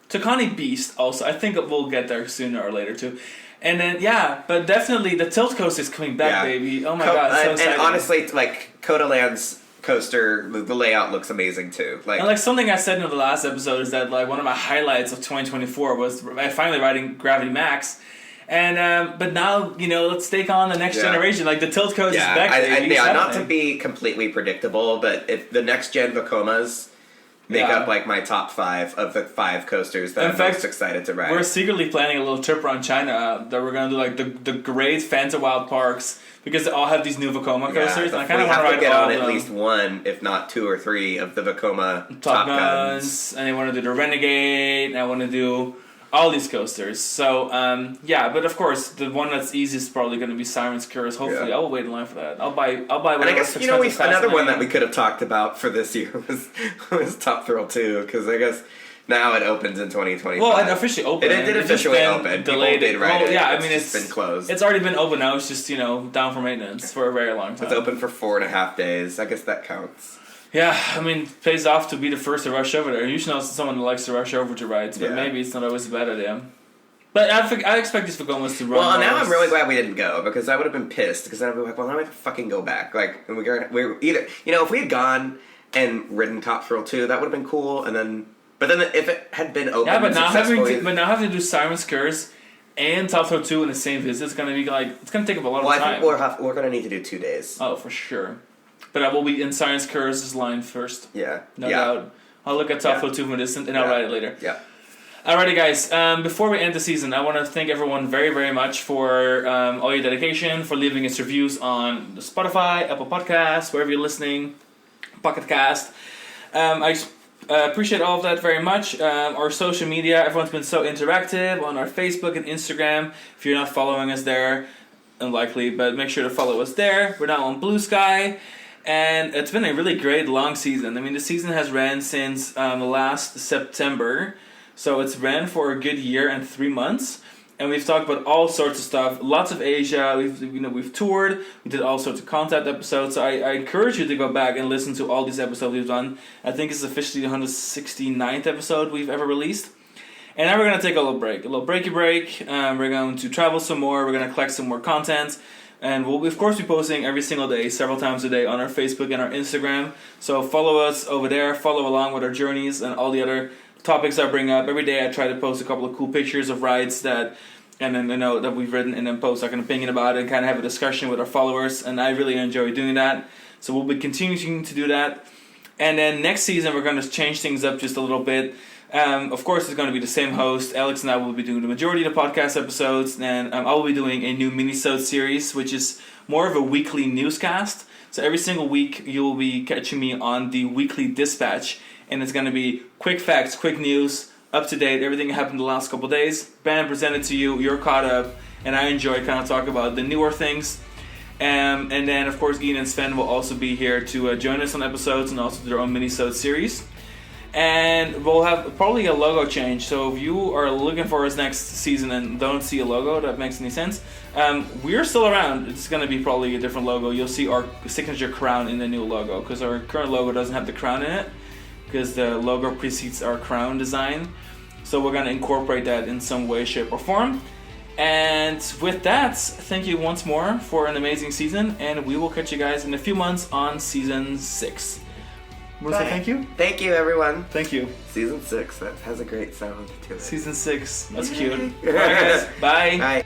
Tokani Beast also. I think we'll get there sooner or later too. And then, but definitely the Tilt Coaster is coming back, baby. Oh my god, it's so exciting. And honestly, like, Coda Land's coaster, the layout looks amazing too. And like something I said in the last episode is that like one of my highlights of 2024 was finally riding Gravity Max. And but now, let's take on the next generation. Like the Tilt Coaster is back, baby. Not to be completely predictable, but if the next gen Vekomas make up like my top 5 of the 5 coasters that I'm most excited to ride. We're secretly planning a little trip around China that we're going to do like the great Phantom Wild parks because they all have these new Vekoma coasters. And I kind of want to ride get all on of at them. least one, if not 2 or 3 of the Vekoma Top Guns. And I want to do the Renegade. And I want to do all these coasters. So, but of course, the one that's easiest is probably going to be Siren's Curse. Hopefully, I will wait in line for that. I'll buy And I guess, another one that we could have talked about for this year was Top Thrill 2, because I guess now it opens in 2025. Well, it officially opened. It did officially open. Delayed. People did ride it. Yeah, It's been closed. It's already been open now. It's just, down for maintenance for a very long time. It's open for 4.5 days. I guess that counts. Yeah, I mean, it pays off to be the first to rush over there. Usually, I'm someone who likes to rush over to rides, but maybe it's not always a bad idea. But I expect these Fagomas to run. Well, now I'm really glad we didn't go, because I would have been pissed, because then I'd be like, well, now I have to fucking go back. Like, and we're either, if we had gone and ridden Top Thrill 2, that would have been cool, but then if it had been open, but now having to do Siren's Curse and Top Thrill 2 in the same visit is going to be it's going to take up a lot of time. Well, I think we're going to need to do 2 days. Oh, for sure. But I will be in Siren's Curse's line first. Yeah. No doubt. I'll look at Top Thrill 2 from a distance, and I'll write it later. Yeah. Alrighty, guys. Before we end the season, I want to thank everyone very, very much for all your dedication, for leaving us reviews on Spotify, Apple Podcasts, wherever you're listening, Pocket Cast. I appreciate all of that very much. Our social media, everyone's been so interactive on our Facebook and Instagram. If you're not following us there, unlikely, but make sure to follow us there. We're now on Blue Sky. And it's been a really great long season. I mean, the season has ran since last September. So it's ran for a good year and 3 months, and we've talked about all sorts of stuff. Lots of Asia. We've toured. We did all sorts of content episodes. So I encourage you to go back and listen to all these episodes we've done. I think it's officially the 169th episode we've ever released. And now we're gonna take a little breaky break. We're going to travel some more. We're gonna collect some more content. And we'll, of course, be posting every single day, several times a day on our Facebook and our Instagram. So follow us over there. Follow along with our journeys and all the other topics I bring up. Every day I try to post a couple of cool pictures of rides that we've ridden, and then post like an opinion about it and kind of have a discussion with our followers, and I really enjoy doing that. So we'll be continuing to do that. And then next season we're going to change things up just a little bit. Of course, it's going to be the same host. Alex and I will be doing the majority of the podcast episodes, and I will be doing a new mini-sode series, which is more of a weekly newscast. So every single week you will be catching me on the weekly dispatch, and it's going to be quick facts, quick news, up to date, everything that happened the last couple of days. Bam, presented to you, you're caught up, and I enjoy kind of talk about the newer things. And then, of course, Ian and Sven will also be here to join us on episodes and also do their own mini-sode series. And we'll have probably a logo change. So if you are looking for us next season and don't see a logo that makes any sense, we're still around. It's going to be probably a different logo. You'll see our signature crown in the new logo, because our current logo doesn't have the crown in it, because the logo precedes our crown design. So we're going to incorporate that in some way, shape, or form. And with that, thank you once more for an amazing season, and we will catch you guys in a few months on Season 6. Want to say thank you? Thank you, everyone. Thank you. Season 6, that has a great sound to it. Season 6, that's cute. Alright guys, bye. Bye.